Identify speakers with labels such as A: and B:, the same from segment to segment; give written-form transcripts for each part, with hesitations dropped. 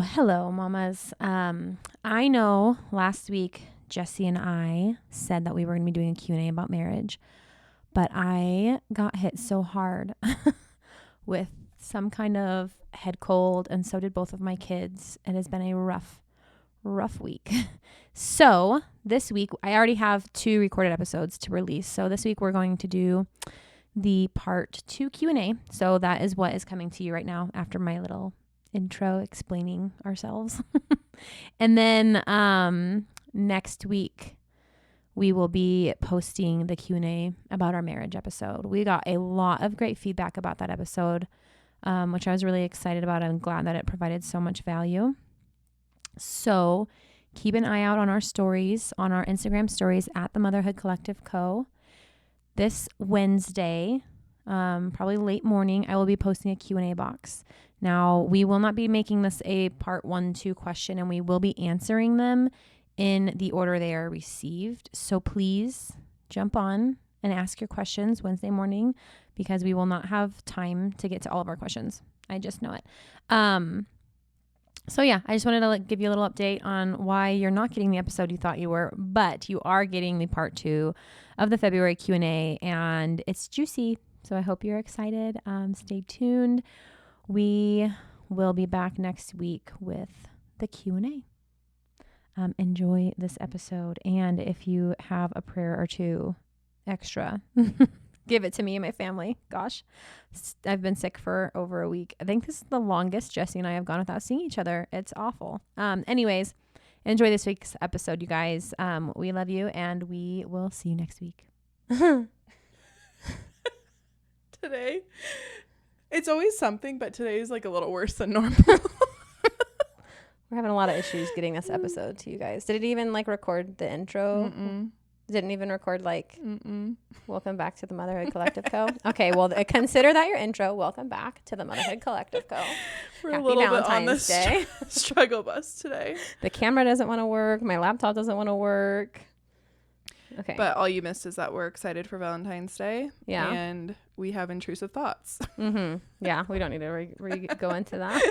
A: hello, mamas. I know last week Jesse and I said that we were going to be doing a Q&A about marriage, but I got hit so hard with some kind of head cold, and so did both of my kids. It has been a rough week. So this week, I already have 2 recorded episodes to release. So this week we're going to do the part 2 Q&A. So that is what is coming to you right now after my little intro explaining ourselves. And then next week we will be posting the Q&A about our marriage episode. We got a lot of great feedback about that episode, which I was really excited about. I'm glad that it provided so much value. So keep an eye out on our stories, on our Instagram stories at the Motherhood Collective Co. This Wednesday, probably late morning, I will be posting a Q&A box. Now, we will not be making this a part 1-2 question, and we will be answering them in the order they are received. So please jump on and ask your questions Wednesday morning, because we will not have time to get to all of our questions. I just know it. So yeah, I just wanted to give you a little update on why you're not getting the episode you thought you were, but you are getting the part 2 of the February Q&A, and it's juicy. So I hope you're excited. Stay tuned. We will be back next week with the Q&A. Enjoy this episode. And if you have a prayer or 2 extra, give it to me and my family. Gosh, I've been sick for over a week. I think this is the longest Jesse and I have gone without seeing each other. It's awful. Anyways, enjoy this week's episode, you guys. We love you, and we will see you next week.
B: Today, it's always something, but today is like a little worse than normal.
A: We're having a lot of issues getting this episode to you guys. Did it even record the intro?
B: Mm-mm.
A: Didn't even record
B: Mm-mm.
A: welcome back to the Motherhood Collective Co. Okay, well, consider that your intro. Welcome back to the Motherhood Collective Co.
B: We're
A: Happy
B: a little
A: Valentine's
B: bit on
A: Day.
B: the struggle bus today.
A: The camera doesn't want to work. My laptop doesn't want to work. Okay.
B: But all you missed is that we're excited for Valentine's Day.
A: Yeah.
B: And we have intrusive thoughts.
A: Mm-hmm. Yeah, we don't need to go into that.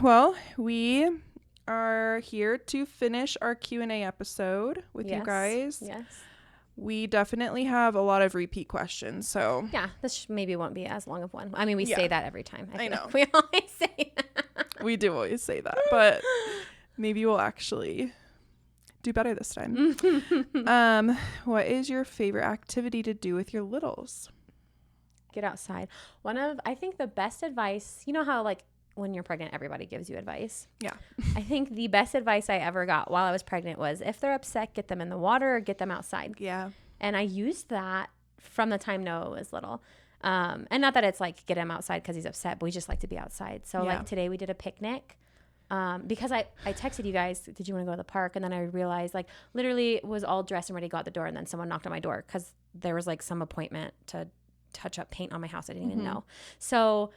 B: Well, we are here to finish our Q&A episode with you guys.
A: Yes.
B: We definitely have a lot of repeat questions, so
A: yeah, this maybe won't be as long of one. I mean, we say that every time. I know. We always say that.
B: We do always say that, but maybe we'll actually do better this time. What is your favorite activity to do with your littles?
A: Get outside. I think the best advice, you know how when you're pregnant, everybody gives you advice.
B: Yeah.
A: I think the best advice I ever got while I was pregnant was, if they're upset, get them in the water or get them outside.
B: Yeah.
A: And I used that from the time Noah was little. And not that it's get him outside because he's upset, but we just like to be outside. So today we did a picnic. Because I texted you guys, did you want to go to the park? And then I realized literally was all dressed and ready to go out the door. And then someone knocked on my door because there was some appointment to touch up paint on my house. I didn't even know. So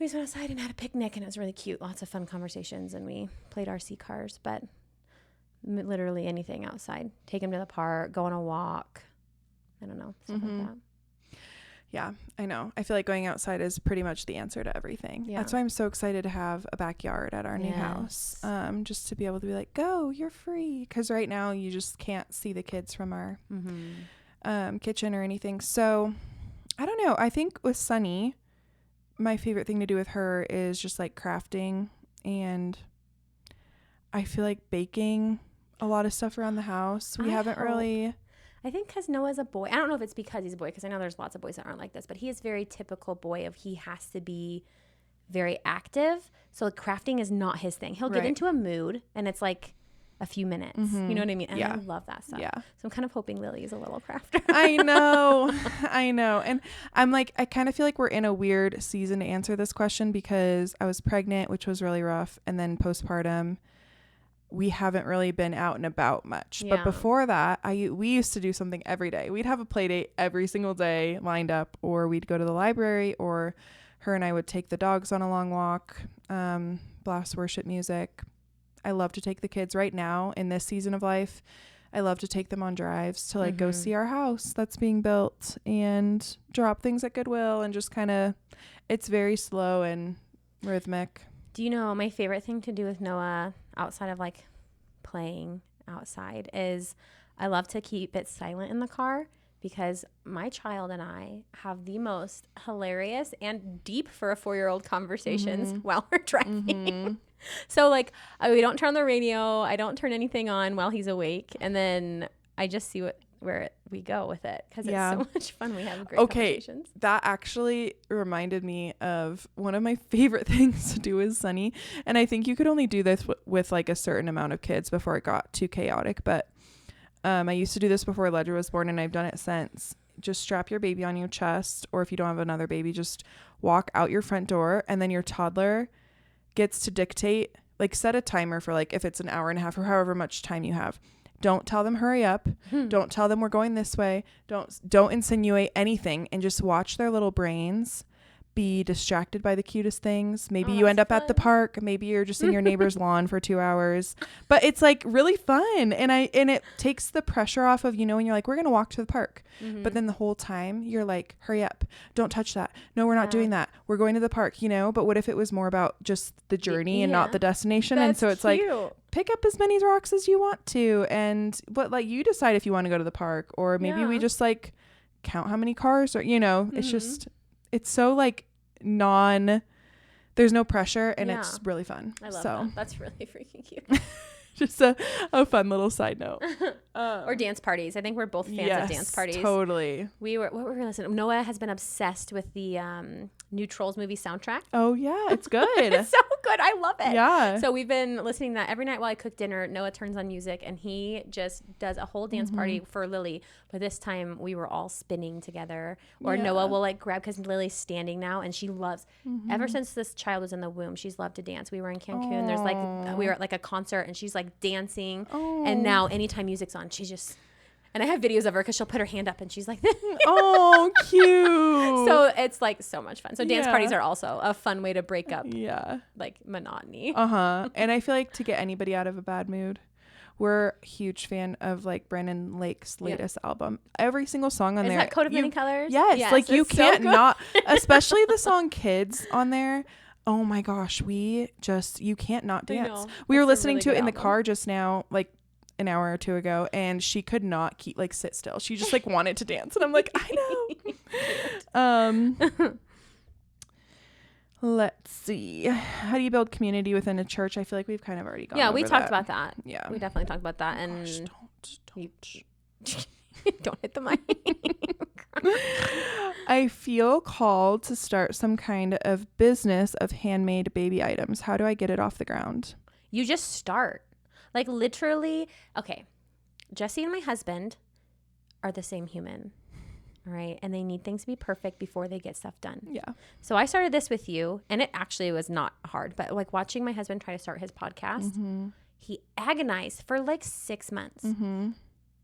A: we just went outside and had a picnic, and it was really cute. Lots of fun conversations, and we played RC cars, but literally anything outside. Take him to the park, go on a walk. I don't know, stuff like that.
B: Yeah, I know. I feel like going outside is pretty much the answer to everything. Yeah. That's why I'm so excited to have a backyard at our new house. Just to be able to be go, you're free. Because right now you just can't see the kids from our kitchen or anything. So I don't know. I think with Sunny, my favorite thing to do with her is just crafting, and I feel like baking a lot of stuff around the house. We haven't really.
A: I think because Noah's a boy. I don't know if it's because he's a boy, because I know there's lots of boys that aren't like this, but he is very typical boy of he has to be very active. So crafting is not his thing. He'll get into a mood, and it's a few minutes. You know what I mean? And I love that stuff. Yeah. So I'm kind of hoping Lily is a little crafter.
B: I know. And I'm I kind of feel like we're in a weird season to answer this question, because I was pregnant, which was really rough. And then postpartum, we haven't really been out and about much. Yeah. But before that, we used to do something every day. We'd have a play date every single day lined up, or we'd go to the library, or her and I would take the dogs on a long walk, blast worship music. I love to take the kids right now in this season of life. I love to take them on drives to like go see our house that's being built and drop things at Goodwill and just kind of, it's very slow and rhythmic.
A: Do you know my favorite thing to do with Noah outside of like playing outside is I love to keep it silent in the car, because my child and I have the most hilarious and deep for a 4-year-old conversations while we're driving. So like we don't turn on the radio. I don't turn anything on while he's awake. And then I just see where we go with it, because it's so much fun. We have great conversations.
B: That actually reminded me of one of my favorite things to do with Sunny. And I think you could only do this with like a certain amount of kids before it got too chaotic. But I used to do this before Ledger was born, and I've done it since. Just strap your baby on your chest, or if you don't have another baby, just walk out your front door, and then your toddler gets to dictate, like set a timer for like if it's an hour and a half or however much time you have. Don't tell them hurry up. Don't tell them we're going this way. Don't insinuate anything, and just watch their little brains be distracted by the cutest things. Maybe you end up at the park. Maybe you're just in your neighbor's lawn for 2 hours. But it's like really fun. And it takes the pressure off of, you know, when you're like, we're going to walk to the park. But then the whole time you're like, hurry up. Don't touch that. No, we're not doing that. We're going to the park, you know. But what if it was more about just the journey and not the destination?
A: That's
B: and so it's
A: cute.
B: like, pick up as many rocks as you want to. And but like you decide if you want to go to the park, or maybe we just like count how many cars, or, you know, it's just, it's so like there's no pressure, and it's really fun.
A: I love that. That's really freaking cute.
B: Just a fun little side note.
A: Or dance parties. I think we're both fans of dance parties.
B: Totally.
A: What were we listening to? Noah has been obsessed with the new Trolls movie soundtrack.
B: Oh yeah, it's good.
A: It's so good. I love it.
B: Yeah.
A: So we've been listening to that every night while I cook dinner. Noah turns on music, and he just does a whole dance party for Lily. But this time we were all spinning together. Or Noah will like grab, because Lily's standing now, and she loves, ever since this child was in the womb, she's loved to dance. We were in Cancun. There's like, we were at like a concert, and she's like dancing. And now anytime music's on, she just, and I have videos of her because she'll put her hand up and she's like,
B: oh, cute.
A: So it's like so much fun. So dance parties are also a fun way to break up like monotony.
B: And I feel like to get anybody out of a bad mood, we're a huge fan of like Brandon Lake's latest album. Every single song on there.
A: Is that Coat of Many Colors?
B: Yes. Like you can't not, especially the song Kids on there. Oh my gosh. You can't not dance. We were listening to it in the car just now, like an hour or two ago, and she could not sit still. She just like wanted to dance, and I'm like, I know. Let's see. How do you build community within a church? I feel like we've kind of already gone over
A: we talked about that.
B: Yeah,
A: we definitely talked about that. And don't hit the mic.
B: I feel called to start some kind of business of handmade baby items. How do I get it off the ground?
A: You just start. Like literally, okay, Jesse and my husband are the same human, right? And they need things to be perfect before they get stuff done.
B: Yeah.
A: So I started this with you, and it actually was not hard, but like watching my husband try to start his podcast, he agonized for like 6 months.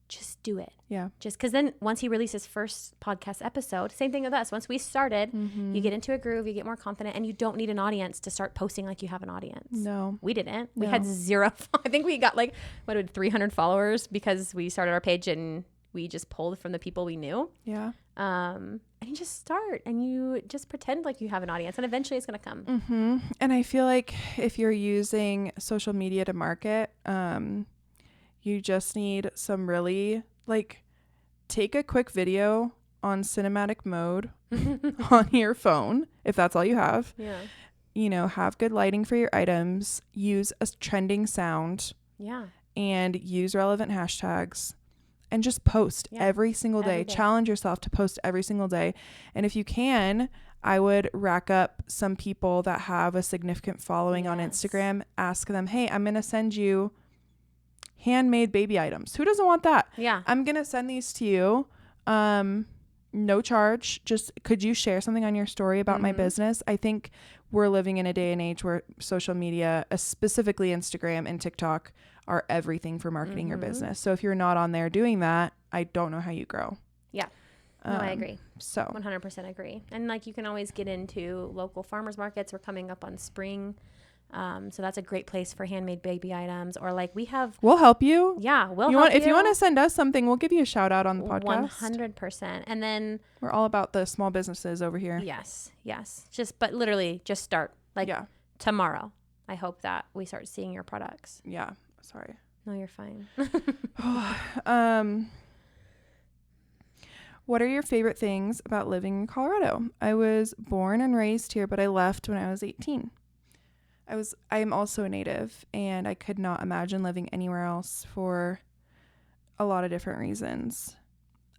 A: Just do it.
B: Yeah.
A: Just because then once he released his first podcast episode, same thing with us. Once we started, you get into a groove, you get more confident, and you don't need an audience to start posting like you have an audience. No. We didn't. We had 0. I think we got like, 300 followers because we started our page and we just pulled from the people we knew. Yeah. And you just start and you just pretend like you have an audience, and eventually it's going to come.
B: And I feel like if you're using social media to market, you just need some really take a quick video on cinematic mode on your phone, if that's all you have. Yeah. Have good lighting for your items, use a trending sound. Yeah. And use relevant hashtags, and just post every single day. Challenge yourself to post every single day. And if you can, I would rack up some people that have a significant following on Instagram. Ask them, hey, I'm going to send you handmade baby items. Who doesn't want that? Yeah. I'm going to send these to you. No charge. Just could you share something on your story about my business? I think we're living in a day and age where social media, specifically Instagram and TikTok, are everything for marketing your business. So if you're not on there doing that, I don't know how you grow.
A: Yeah. No, I agree. So 100% agree. And you can always get into local farmers markets. We're coming up on spring. So that's a great place for handmade baby items, or like
B: we'll help you.
A: Yeah. We'll help you.
B: If you want to send us something, we'll give you a shout out on the podcast.
A: 100%. And then
B: we're all about the small businesses over here.
A: Yes. But literally just start tomorrow. I hope that we start seeing your products.
B: Yeah. Sorry.
A: No, you're fine.
B: What are your favorite things about living in Colorado? I was born and raised here, but I left when I was 18. I am also a native, and I could not imagine living anywhere else for a lot of different reasons.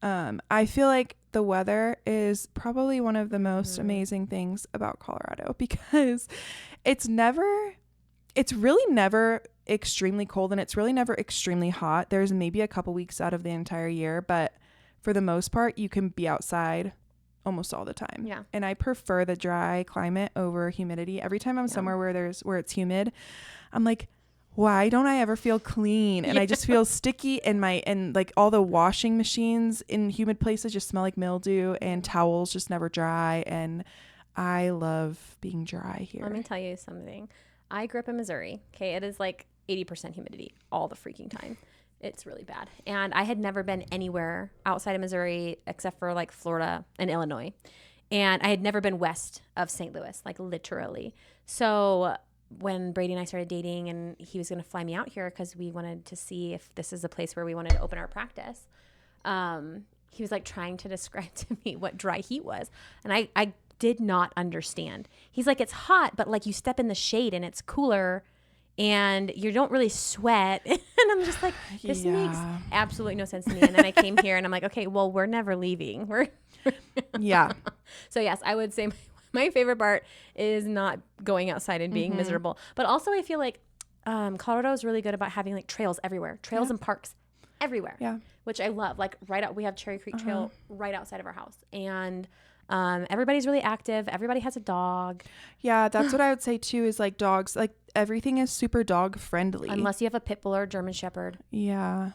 B: I feel like the weather is probably one of the most amazing things about Colorado, because it's really never extremely cold, and it's really never extremely hot. There's maybe a couple weeks out of the entire year, but for the most part, you can be outside almost all the time.
A: Yeah.
B: And I prefer the dry climate over humidity. Every time I'm somewhere where it's humid, I'm like, why don't I ever feel clean? And I just feel sticky, and like all the washing machines in humid places just smell like mildew, and towels just never dry. And I love being dry here.
A: Let me tell you something. I grew up in Missouri. Okay. It is like 80% humidity all the freaking time. It's really bad. And I had never been anywhere outside of Missouri except for like Florida and Illinois. And I had never been west of St. Louis, like literally. So when Brady and I started dating, and he was going to fly me out here because we wanted to see if this is a place where we wanted to open our practice, he was like trying to describe to me what dry heat was. And I did not understand. He's like, it's hot, but like you step in the shade and it's cooler and you don't really sweat. And I'm just like, this makes absolutely no sense to me. And then I came here and I'm like, okay, well, we're never leaving.
B: Yeah.
A: So yes, I would say my favorite part is not going outside and being miserable. But also I feel like Colorado is really good about having like trails everywhere, and parks everywhere.
B: Yeah.
A: Which I love. Like we have Cherry Creek Trail right outside of our house. And everybody's really active. Everybody has a dog.
B: Yeah, that's what I would say too, is like dogs, like everything is super dog friendly.
A: Unless you have a pit bull or a German Shepherd.
B: Yeah,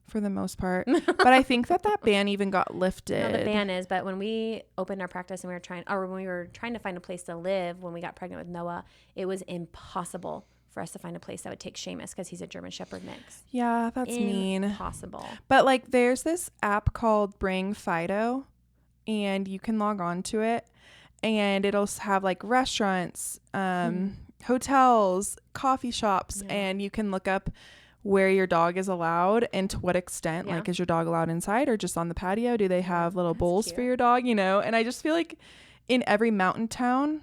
B: for the most part. But I think that ban even got lifted.
A: No, the ban is, but when we opened our practice and when we were trying to find a place to live when we got pregnant with Noah, it was impossible for us to find a place that would take Seamus because he's a German Shepherd mix.
B: Yeah, that's mean.
A: Impossible.
B: But like there's this app called Bring Fido, and you can log on to it, and it'll have like restaurants, hotels, coffee shops, and you can look up where your dog is allowed and to what extent. Like, is your dog allowed inside or just on the patio? Do they have little bowls for your dog, and I just feel like in every mountain town,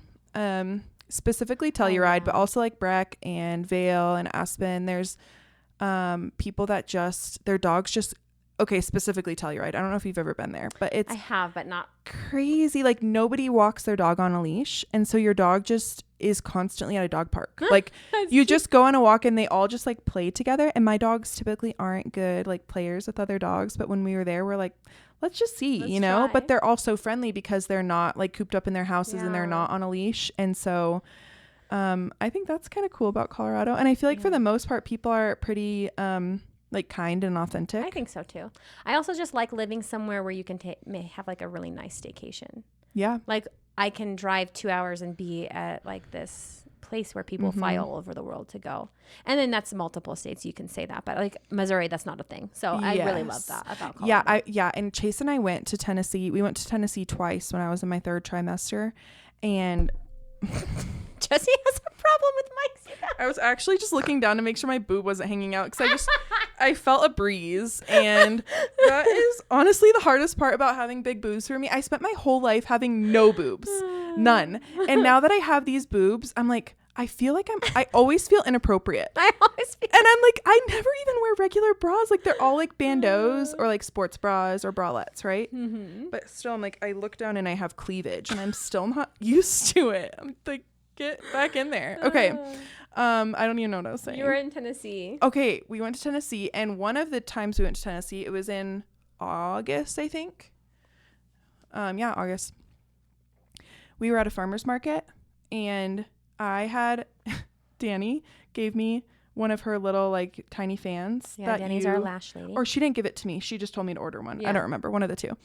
B: specifically Telluride, but also like Breck and Vail and Aspen, there's people that their dogs just specifically Telluride. I don't know if you've ever been there, but I
A: have, but not
B: crazy. Like nobody walks their dog on a leash, and so your dog just is constantly at a dog park. Like you just go on a walk and they all just like play together. And my dogs typically aren't good like players with other dogs, but when we were there, we're like, let's just see, try. But they're all so friendly because they're not like cooped up in their houses and they're not on a leash. And so I think that's kind of cool about Colorado. And I feel like for the most part, people are pretty like kind and authentic.
A: I think so too. I also just like living somewhere where you can may have like a really nice staycation.
B: Yeah.
A: Like I can drive 2 hours and be at like this place where people fly all over the world to go. And then that's multiple states. You can say that, but like Missouri, that's not a thing. So I really love that about Colorado.
B: Yeah. And Chase and I went to Tennessee. We went to Tennessee twice when I was in my 3rd trimester, and
A: Jesse has a problem with Mike's.
B: I was actually just looking down to make sure my boob wasn't hanging out because I felt a breeze, and that is honestly the hardest part about having big boobs for me. I spent my whole life having no boobs, none, and now that I have these boobs, I'm like, I feel like I always feel inappropriate. And I'm like, I never even wear regular bras. Like they're all like bandeaus or like sports bras or bralettes, right? But still, I'm like, I look down and I have cleavage, and I'm still not used to it. I'm like, get back in there. Okay. I don't even know what I was saying.
A: You were in Tennessee.
B: Okay. We went to Tennessee, and one of the times we went to Tennessee, it was in August, I think. August. We were at a farmer's market, and Danny gave me one of her little like tiny fans.
A: Yeah, Danny's our lash lady.
B: Or she didn't give it to me. She just told me to order one. Yeah. I don't remember. One of the two.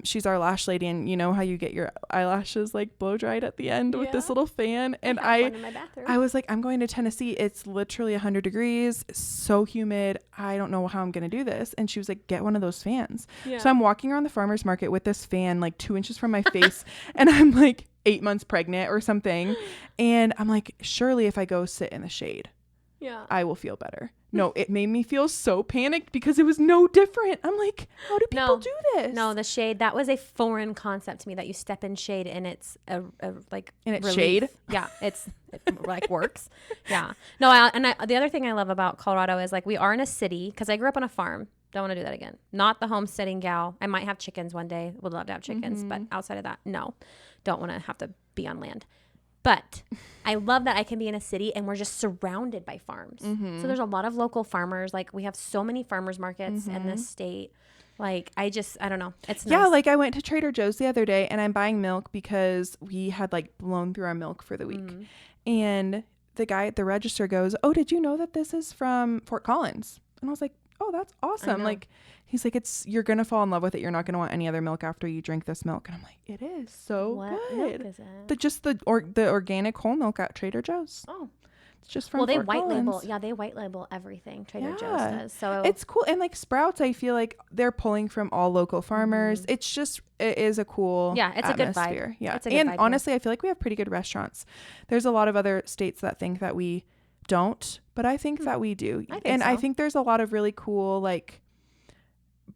B: She's our lash lady, and you know how you get your eyelashes like blow dried at the end with this little fan. And
A: I
B: was like, I'm going to Tennessee. It's literally 100 degrees. It's so humid. I don't know how I'm going to do this. And she was like, get one of those fans. Yeah. So I'm walking around the farmer's market with this fan like 2 inches from my face, and I'm like 8 months pregnant or something. And I'm like, surely if I go sit in the shade, I will feel better. No, it made me feel so panicked because it was no different. I'm like, how do people do this?
A: No, the shade, that was a foreign concept to me, that you step in shade and it's like
B: and it's relief. Shade.
A: Yeah, it like works. Yeah. No, the other thing I love about Colorado is like we are in a city, because I grew up on a farm. Don't want to do that again. Not the homesteading gal. I might have chickens one day. Would love to have chickens, but outside of that, no. Don't want to have to be on land. But I love that I can be in a city and we're just surrounded by farms. So there's a lot of local farmers. Like we have so many farmers markets in this state. Like I don't know. It's nice.
B: Yeah, like I went to Trader Joe's the other day and I'm buying milk because we had like blown through our milk for the week. And the guy at the register goes, "Oh, did you know that this is from Fort Collins?" And I was like, "Oh, that's awesome." Like he's like, you're going to fall in love with it. You're not going to want any other milk after you drink this milk. And I'm like, it is so good. Milk is it? The organic whole milk at Trader Joe's.
A: Oh.
B: It's just from Fort Collins.
A: They white label everything. Trader Joe's does. So
B: it's cool. And like Sprouts, I feel like they're pulling from all local farmers. It is a cool
A: it's atmosphere. A good vibe.
B: Yeah. And honestly, I feel like we have pretty good restaurants. There's a lot of other states that think that we don't, but I think that we do. I think there's a lot of really cool like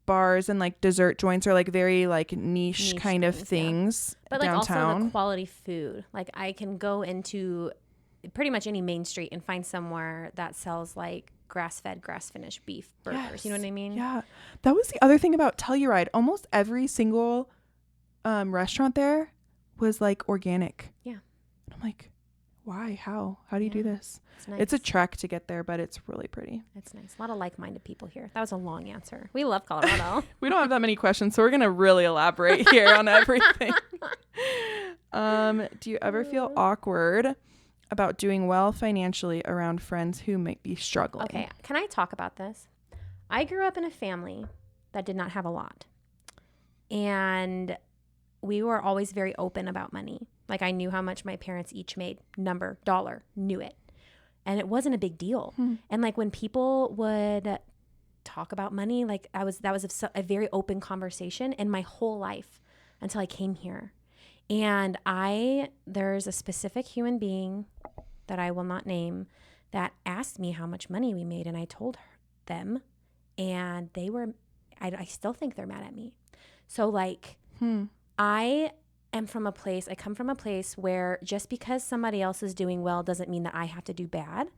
B: bars and like dessert joints are like very like niche kind of things,
A: but like
B: downtown.
A: Also the quality food. Like I can go into pretty much any main street and find somewhere that sells like grass-fed, grass-finished beef burgers. Yes. You know what I mean?
B: Yeah. That was the other thing about Telluride. Almost every single restaurant there was like organic.
A: Yeah.
B: I'm like, why? How do you do this?
A: It's nice.
B: It's a trek to get there, but it's really pretty.
A: It's nice. A lot of like-minded people here. That was a long answer. We love Colorado.
B: We don't have that many questions, so we're going to really elaborate here on everything. Do you ever feel awkward about doing well financially around friends who might be struggling?
A: Okay. Can I talk about this? I grew up in a family that did not have a lot. And we were always very open about money. Like I knew how much my parents each made, number, dollar, knew it. And it wasn't a big deal. And like when people would talk about money, like that was a very open conversation in my whole life until I came here. And there's a specific human being that I will not name that asked me how much money we made. And I told them, and I still think they're mad at me. So like, I come from a place where just because somebody else is doing well doesn't mean that I have to do bad.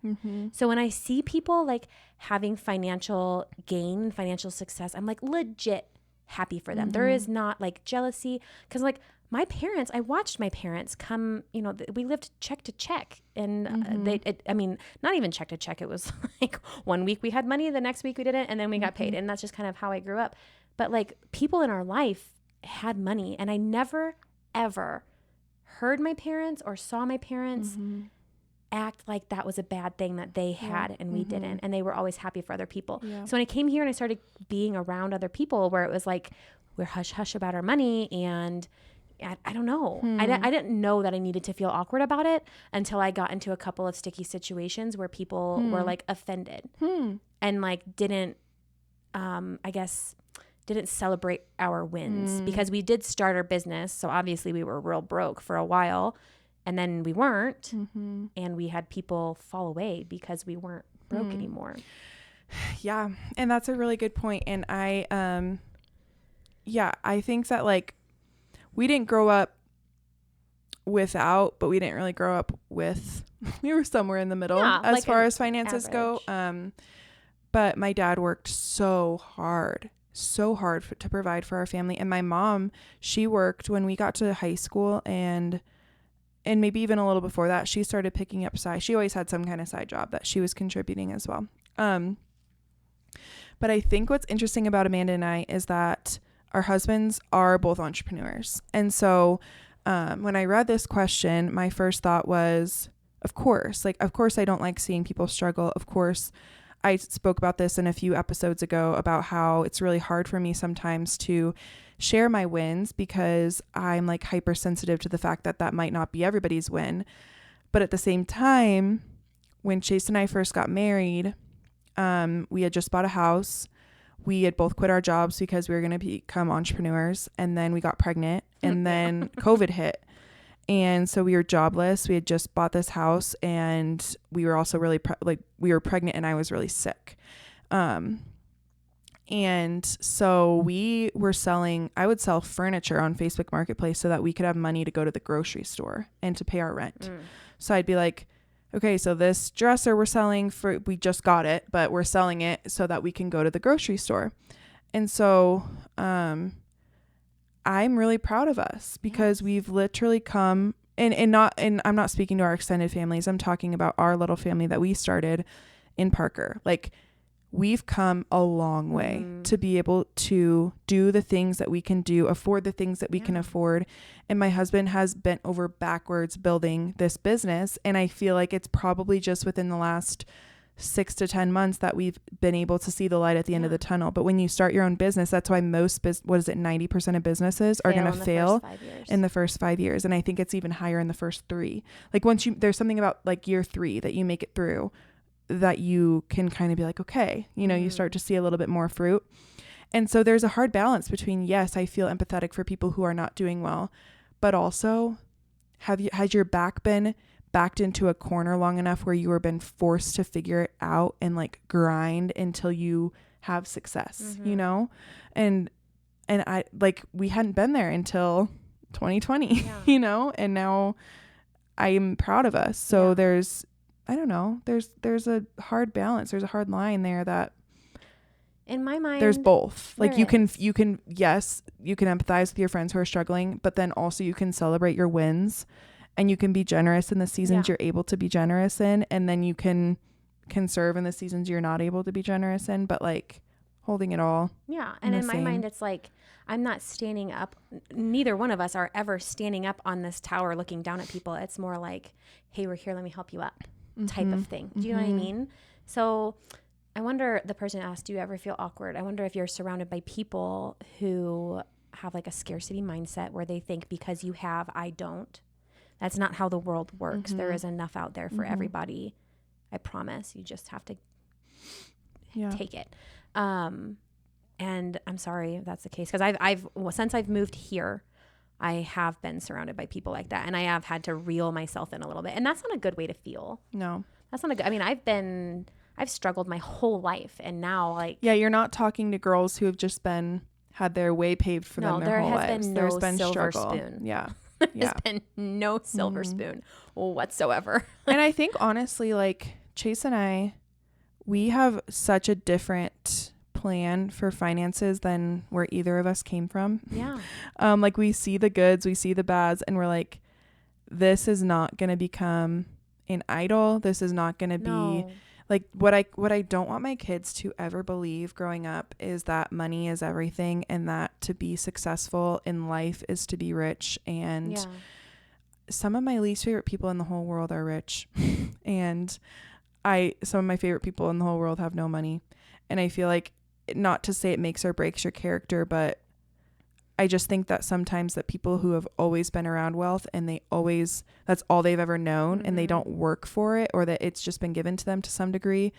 A: So when I see people like having financial gain and financial success, I'm like legit happy for them. There is not like jealousy, because like I watched my parents come, we lived check to check, and not even check to check. It was like 1 week we had money, the next week we didn't, and then we got paid. And that's just kind of how I grew up. But like people in our life had money, and I never ever heard my parents or saw my parents act like that was a bad thing that they had and we didn't, and they were always happy for other people. So when I came here and I started being around other people where it was like we're hush hush about our money, and I don't know, I didn't know that I needed to feel awkward about it until I got into a couple of sticky situations where people were like offended and like didn't didn't celebrate our wins, because we did start our business. So obviously we were real broke for a while, and then we weren't, and we had people fall away because we weren't broke anymore.
B: Yeah. And that's a really good point. And I think that like we didn't grow up without, but we didn't really grow up with, we were somewhere in the middle as far as finances go. But my dad worked so hard to provide for our family. And my mom, she worked when we got to high school, and maybe even a little before that, she started picking up she always had some kind of side job that she was contributing as well. But I think what's interesting about Amanda and I is that our husbands are both entrepreneurs. And so when I read this question, my first thought was, of course I don't like seeing people struggle. Of course, I spoke about this in a few episodes ago about how it's really hard for me sometimes to share my wins because I'm like hypersensitive to the fact that that might not be everybody's win. But at the same time, when Chase and I first got married, we had just bought a house. We had both quit our jobs because we were going to become entrepreneurs. And then we got pregnant and then COVID hit. And so we were jobless. We had just bought this house and we were also really we were pregnant and I was really sick. And so we were I would sell furniture on Facebook Marketplace so that we could have money to go to the grocery store and to pay our rent. So I'd be like, okay, so this dresser we're selling we just got it, but we're selling it so that we can go to the grocery store. And so, I'm really proud of us because we've literally come and I'm not speaking to our extended families. I'm talking about our little family that we started in Parker. Like, we've come a long way to be able to do the things that we can do, afford the things that we can afford. And my husband has bent over backwards building this business. And I feel like it's probably just within the last 6 to 10 months that we've been able to see the light at the end of the tunnel. But when you start your own business, that's why 90% of businesses are going to fail in the first 5 years. And I think it's even higher in the first 3. Like there's something about like year 3 that you make it through that you can kind of be like, okay, you start to see a little bit more fruit. And so there's a hard balance between, yes, I feel empathetic for people who are not doing well, but also has your back been backed into a corner long enough where you were been forced to figure it out and like grind until you have success, and I we hadn't been there until 2020, and now I'm proud of us. So there's a hard balance. There's a hard line there that
A: in my mind,
B: there's both. Like you can yes, you can empathize with your friends who are struggling, but then also you can celebrate your wins and you can be generous in the seasons you're able to be generous in. And then you can conserve in the seasons you're not able to be generous in, but like holding it all.
A: Yeah. And in my mind, it's like, I'm not standing up. Neither one of us are ever standing up on this tower looking down at people. It's more like, hey, we're here. Let me help you up. Type of thing. Do you know what I mean? So I wonder, the person asked, do you ever feel awkward? I wonder if you're surrounded by people who have like a scarcity mindset where they think because you have, I don't. That's not how the world works. There is enough out there for everybody. I promise. You just have to take it. And I'm sorry if that's the case. Because since I've moved here, I have been surrounded by people like that. And I have had to reel myself in a little bit. And that's not a good way to feel.
B: No.
A: That's not a good, I mean, I've struggled my whole life. And now like.
B: Yeah, you're not talking to girls who have just had their way paved for them their whole lives.
A: There's been no silver spoon.
B: Yeah.
A: There's been no silver spoon whatsoever.
B: And I think honestly, like Chase and I, we have such a different plan for finances than where either of us came from.
A: Yeah.
B: Like we see the goods, we see the bads, and we're like, this is not going to become an idol. This is not going to be like what I don't want my kids to ever believe growing up is that money is everything and that to be successful in life is to be rich. And some of my least favorite people in the whole world are rich. And some of my favorite people in the whole world have no money. And I feel like, not to say it makes or breaks your character, but I just think that sometimes that people who have always been around wealth and that's all they've ever known and they don't work for it, or that it's just been given to them to some degree,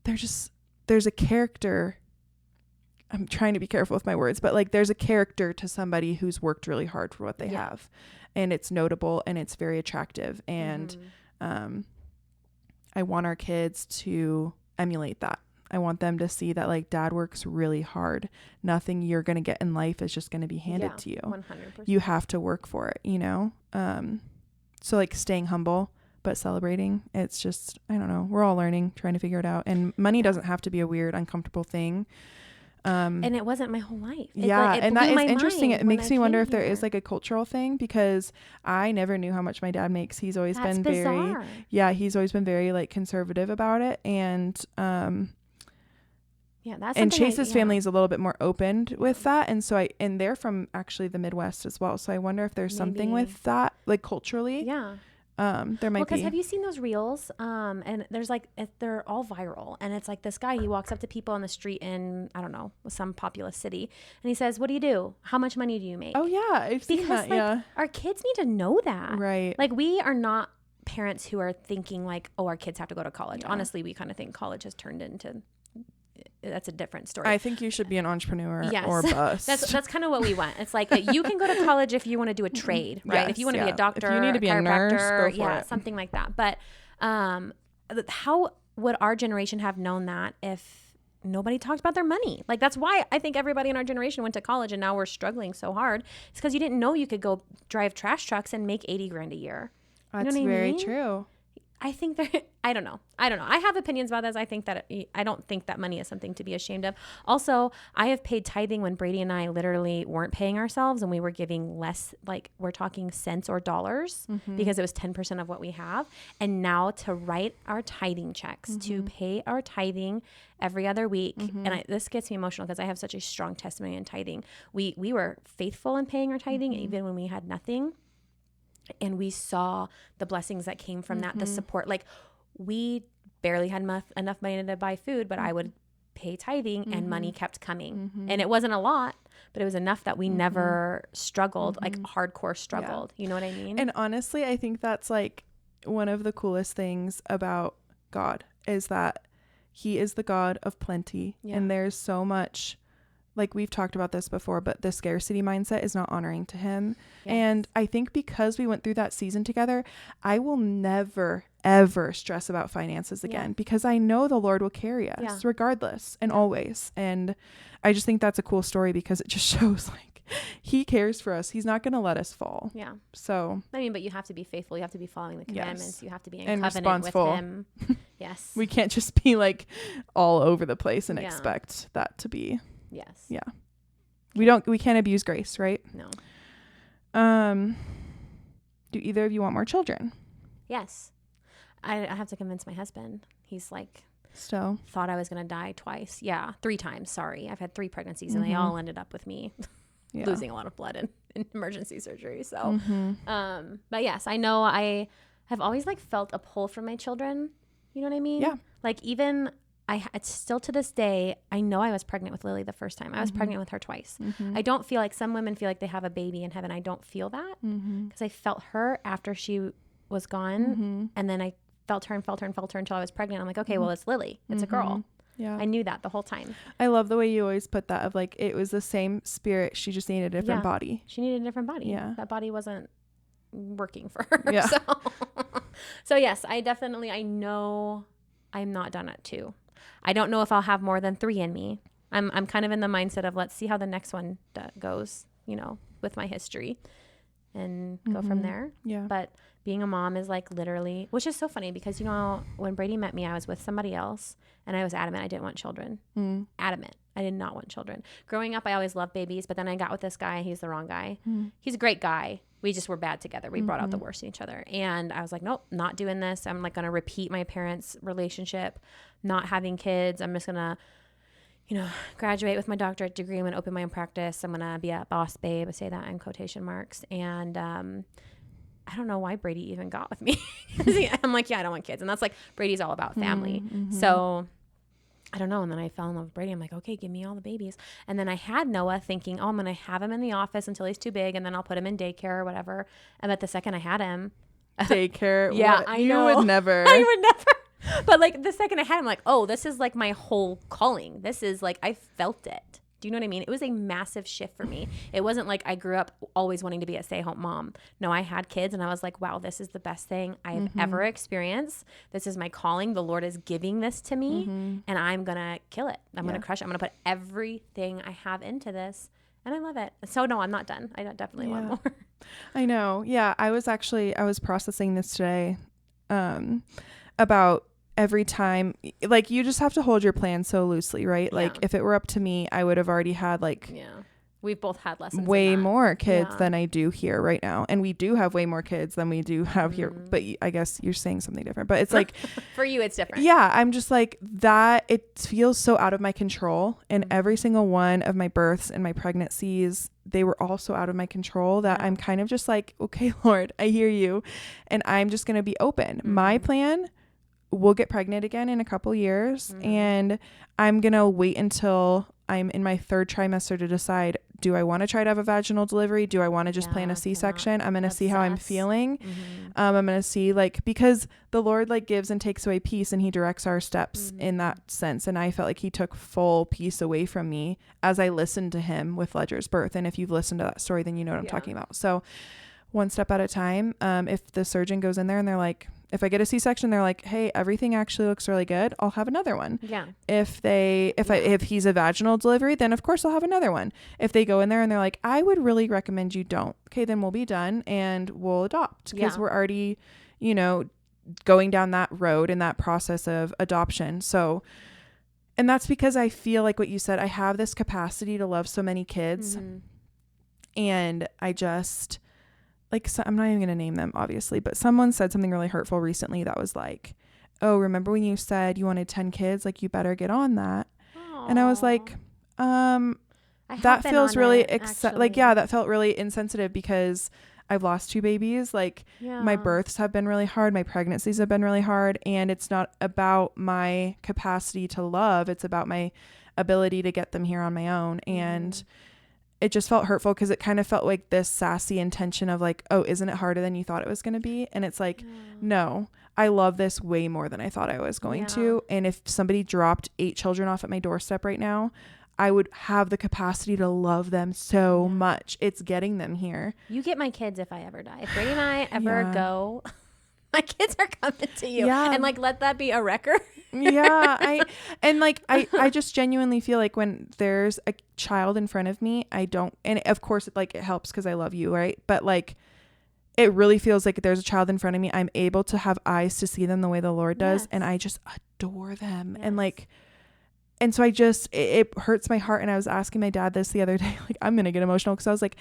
B: there's a character. I'm trying to be careful with my words, but like there's a character to somebody who's worked really hard for what they have, and it's notable and it's very attractive. And, I want our kids to emulate that. I want them to see that like dad works really hard. Nothing you're going to get in life is just going to be handed to you. 100%. You have to work for it, So like staying humble, but celebrating. It's just, I don't know. We're all learning, trying to figure it out. And money doesn't have to be a weird, uncomfortable thing.
A: And it wasn't my whole life.
B: And that is interesting. It makes me wonder if there is like a cultural thing, because I never knew how much my dad makes. He's always been bizarre. He's always been very like conservative about it. And, and Chase's family is a little bit more open with that. And so they're from actually the Midwest as well. So I wonder if there's something with that, like culturally.
A: Yeah.
B: There might be.
A: Because have you seen those reels? And there's like, they're all viral. And it's like this guy, he walks up to people on the street in, I don't know, some populous city. And he says, what do you do? How much money do you make?
B: Oh, yeah. I've seen that.
A: Like, our kids need to know that.
B: Right.
A: Like, we are not parents who are thinking like, oh, our kids have to go to college. Yeah. Honestly, we kind of think college has turned into... That's a different story.
B: I think you should be an entrepreneur or bust.
A: That's kind of what we want. It's like you can go to college if you want to do a trade, right? If you want to be a doctor,
B: if you need to be a nurse, go for it.
A: Something like that. But how would our generation have known that if nobody talked about their money? Like, that's why I think everybody in our generation went to college and now we're struggling so hard. It's because you didn't know you could go drive trash trucks and make $80,000 a year.
B: That's very true.
A: I think I don't know. I have opinions about this. I think that I don't think that money is something to be ashamed of. Also, I have paid tithing when Brady and I literally weren't paying ourselves and we were giving less, like we're talking cents or dollars, because it was 10% of what we have. And now to write our tithing checks, to pay our tithing every other week. And this gets me emotional because I have such a strong testimony in tithing. We were faithful in paying our tithing even when we had nothing. And we saw the blessings that came from that, the support. Like, we barely had enough money to buy food, but I would pay tithing and money kept coming. And it wasn't a lot, but it was enough that we never struggled, like hardcore struggled. Yeah. You know what I mean?
B: And honestly, I think that's like one of the coolest things about God is that he is the God of plenty. Yeah. And there's so much, like we've talked about this before, but the scarcity mindset is not honoring to him. Yes. And I think because we went through that season together, I will never, ever stress about finances again because I know the Lord will carry us regardless and always. And I just think that's a cool story because it just shows like he cares for us. He's not going to let us fall. Yeah. So,
A: I mean, but you have to be faithful. You have to be following the commandments. Yes. You have to be in covenant with him. Yes.
B: We can't just be like all over the place and expect that to be.
A: Yes.
B: Yeah. We can't abuse grace, right?
A: No.
B: Do either of you want more children?
A: Yes. I have to convince my husband. He's like,
B: so
A: thought I was going to die twice. Yeah. 3 times. Sorry. I've had 3 pregnancies and they all ended up with me losing a lot of blood in emergency surgery. So, but yes, I know I have always like felt a pull for my children. You know what I mean?
B: Yeah.
A: Like even it's still to this day, I know I was pregnant with Lily the first time. I was pregnant with her twice. I don't feel like some women feel like they have a baby in heaven. I don't feel that because I felt her after she was gone. And then I felt her until I was pregnant. I'm like, okay, well, it's Lily. It's a girl. Yeah. I knew that the whole time.
B: I love the way you always put that of like, it was the same spirit. She just needed a different body.
A: She needed a different body.
B: Yeah.
A: That body wasn't working for her. Yeah. So yes, I know I'm not done at 2. I don't know if I'll have more than 3 in me. I'm kind of in the mindset of let's see how the next one goes, you know, with my history and go from there. Yeah. But being a mom is like literally, which is so funny because, you know, when Brady met me, I was with somebody else and I was adamant I didn't want children. Adamant. I did not want children. Growing up, I always loved babies, but then I got with this guy. He's the wrong guy. He's a great guy. We just were bad together. We brought out the worst in each other. And I was like, nope, not doing this. I'm like going to repeat my parents' relationship, not having kids. I'm just going to, you know, graduate with my doctorate degree. I'm going to open my own practice. I'm going to be a boss babe. I say that in quotation marks. And I don't know why Brady even got with me. I'm like, yeah, I don't want kids. And that's like, Brady's all about family. So I don't know. And then I fell in love with Brady. I'm like, okay, give me all the babies. And then I had Noah thinking, oh, I'm going to have him in the office until he's too big. And then I'll put him in daycare or whatever. And but the second I had him.
B: Daycare?
A: Yeah, I know.
B: You would never.
A: I would never. But like the second I had him, like, oh, this is like my whole calling. This is like, I felt it. Do you know what I mean? It was a massive shift for me. It wasn't like I grew up always wanting to be a stay-at-home mom. No, I had kids and I was like, wow, this is the best thing I have ever experienced. This is my calling. The Lord is giving this to me and I'm going to kill it. I'm going to crush it. I'm going to put everything I have into this and I love it. So no, I'm not done. I definitely want more.
B: I know. Yeah. I was processing this today about every time, like you just have to hold your plan so loosely, right? Like if it were up to me, I would have already had like
A: We've both had lessons.
B: Way more kids than I do here right now. And we do have way more kids than we do have here. But I guess you're saying something different. But it's like...
A: For you, it's different.
B: Yeah. I'm just like that. It feels so out of my control. And every single one of my births and my pregnancies, they were all so out of my control that I'm kind of just like, okay, Lord, I hear you. And I'm just going to be open. My plan... We'll get pregnant again in a couple years, and I'm going to wait until I'm in my 3rd trimester to decide, do I want to try to have a vaginal delivery? Do I want to just plan a C-section? I'm going to see how I'm feeling. I'm going to see, like, because the Lord like gives and takes away peace, and he directs our steps in that sense. And I felt like he took full peace away from me as I listened to him with Ledger's birth. And if you've listened to that story, then you know what I'm talking about. So one step at a time. If the surgeon goes in there and they're like, if I get a C-section, they're like, hey, everything actually looks really good, I'll have another one. Yeah. If he's a vaginal delivery, then of course I'll have another one. If they go in there and they're like, I would really recommend you don't. Okay, then we'll be done and we'll adopt, because we're already, you know, going down that road and that process of adoption. So, and that's because I feel like what you said, I have this capacity to love so many kids, and I just... like, so I'm not even going to name them, obviously, but someone said something really hurtful recently that was like, oh, remember when you said you wanted 10 kids? Like, you better get on that. Aww. And I was like, that feels really, that felt really insensitive, because I've lost 2 babies. Like, my births have been really hard. My pregnancies have been really hard. And it's not about my capacity to love. It's about my ability to get them here on my own. And it just felt hurtful, because it kind of felt like this sassy intention of like, oh, isn't it harder than you thought it was going to be? And it's like, no, I love this way more than I thought I was going to. And if somebody dropped 8 children off at my doorstep right now, I would have the capacity to love them so much. It's getting them here.
A: You get my kids if I ever die. If Brady and I ever go, my kids are coming to you. Yeah. And like, let that be a record.
B: I just genuinely feel like when there's a child in front of me, I don't, and of course it helps because I love you, right? But like, it really feels like if there's a child in front of me, I'm able to have eyes to see them the way the Lord does. And I just adore them. And so it hurts my heart. And I was asking my dad this the other day, like, I'm going to get emotional, because I was like,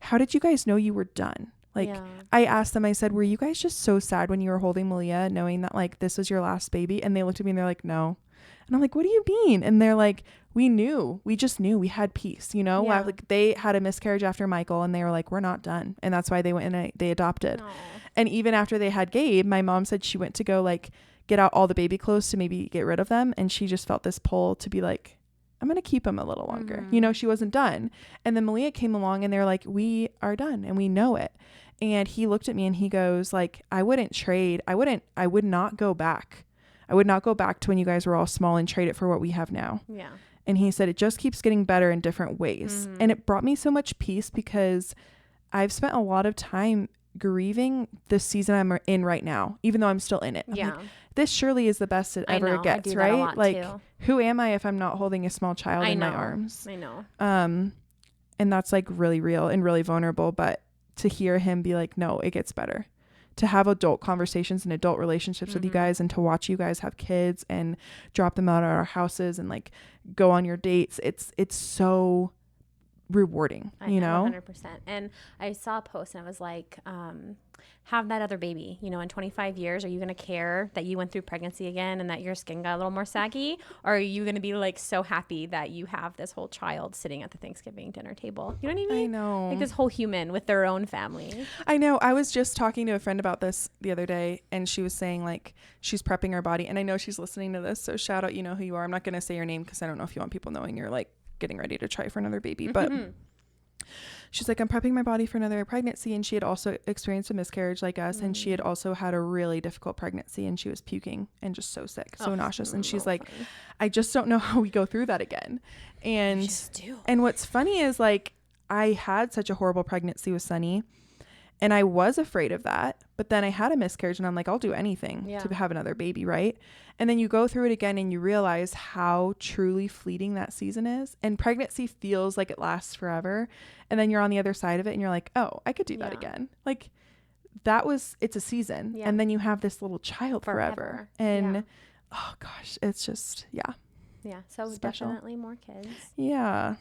B: how did you guys know you were done? Like, I asked them, I said, were you guys just so sad when you were holding Malia, knowing that like this was your last baby? And they looked at me and they're like, no. And I'm like, what do you mean? And they're like, we just knew, we had peace, you know? Like, they had a miscarriage after Michael, and they were like, we're not done. And that's why they went and they adopted. Aww. And even after they had Gabe, my mom said she went to go like get out all the baby clothes to maybe get rid of them. And she just felt this pull to be like, I'm going to keep him a little longer. You know, she wasn't done. And then Malia came along and they're like, we are done and we know it. And he looked at me and he goes like, I would not go back. I would not go back to when you guys were all small and trade it for what we have now. Yeah. And he said, it just keeps getting better in different ways. And it brought me so much peace, because I've spent a lot of time grieving the season I'm in right now, even though I'm still in it. Like, this surely is the best it ever gets, right? Like, who am I if I'm not holding a small child in my arms? I know. And that's like really real and really vulnerable. But to hear him be like, no, it gets better. To have adult conversations and adult relationships with you guys, and to watch you guys have kids and drop them out at our houses and like go on your dates. It's so rewarding, you know?
A: 100%. And I saw a post and I was like, have that other baby, you know, in 25 years, are you going to care that you went through pregnancy again and that your skin got a little more saggy? Or are you going to be like so happy that you have this whole child sitting at the Thanksgiving dinner table? You know what I mean?
B: I know.
A: Like this whole human with their own family.
B: I know. I was just talking to a friend about this the other day, and she was saying like she's prepping her body, and I know she's listening to this, so shout out, you know who you are. I'm not going to say your name because I don't know if you want people knowing you're like getting ready to try for another baby, but she's like, I'm prepping my body for another pregnancy. And she had also experienced a miscarriage like us. And she had also had a really difficult pregnancy, and she was puking and just so sick, so nauseous. And she's like, I just don't know how we go through that again. And what's funny is like, I had such a horrible pregnancy with Sunny, and I was afraid of that. But then I had a miscarriage, and I'm like, I'll do anything to have another baby, right? And then you go through it again, and you realize how truly fleeting that season is. And pregnancy feels like it lasts forever. And then you're on the other side of it, and you're like, oh, I could do that again. Like, it's a season. And then you have this little child forever. And oh gosh, it's just,
A: Yeah. So special. Definitely more kids.
B: Yeah.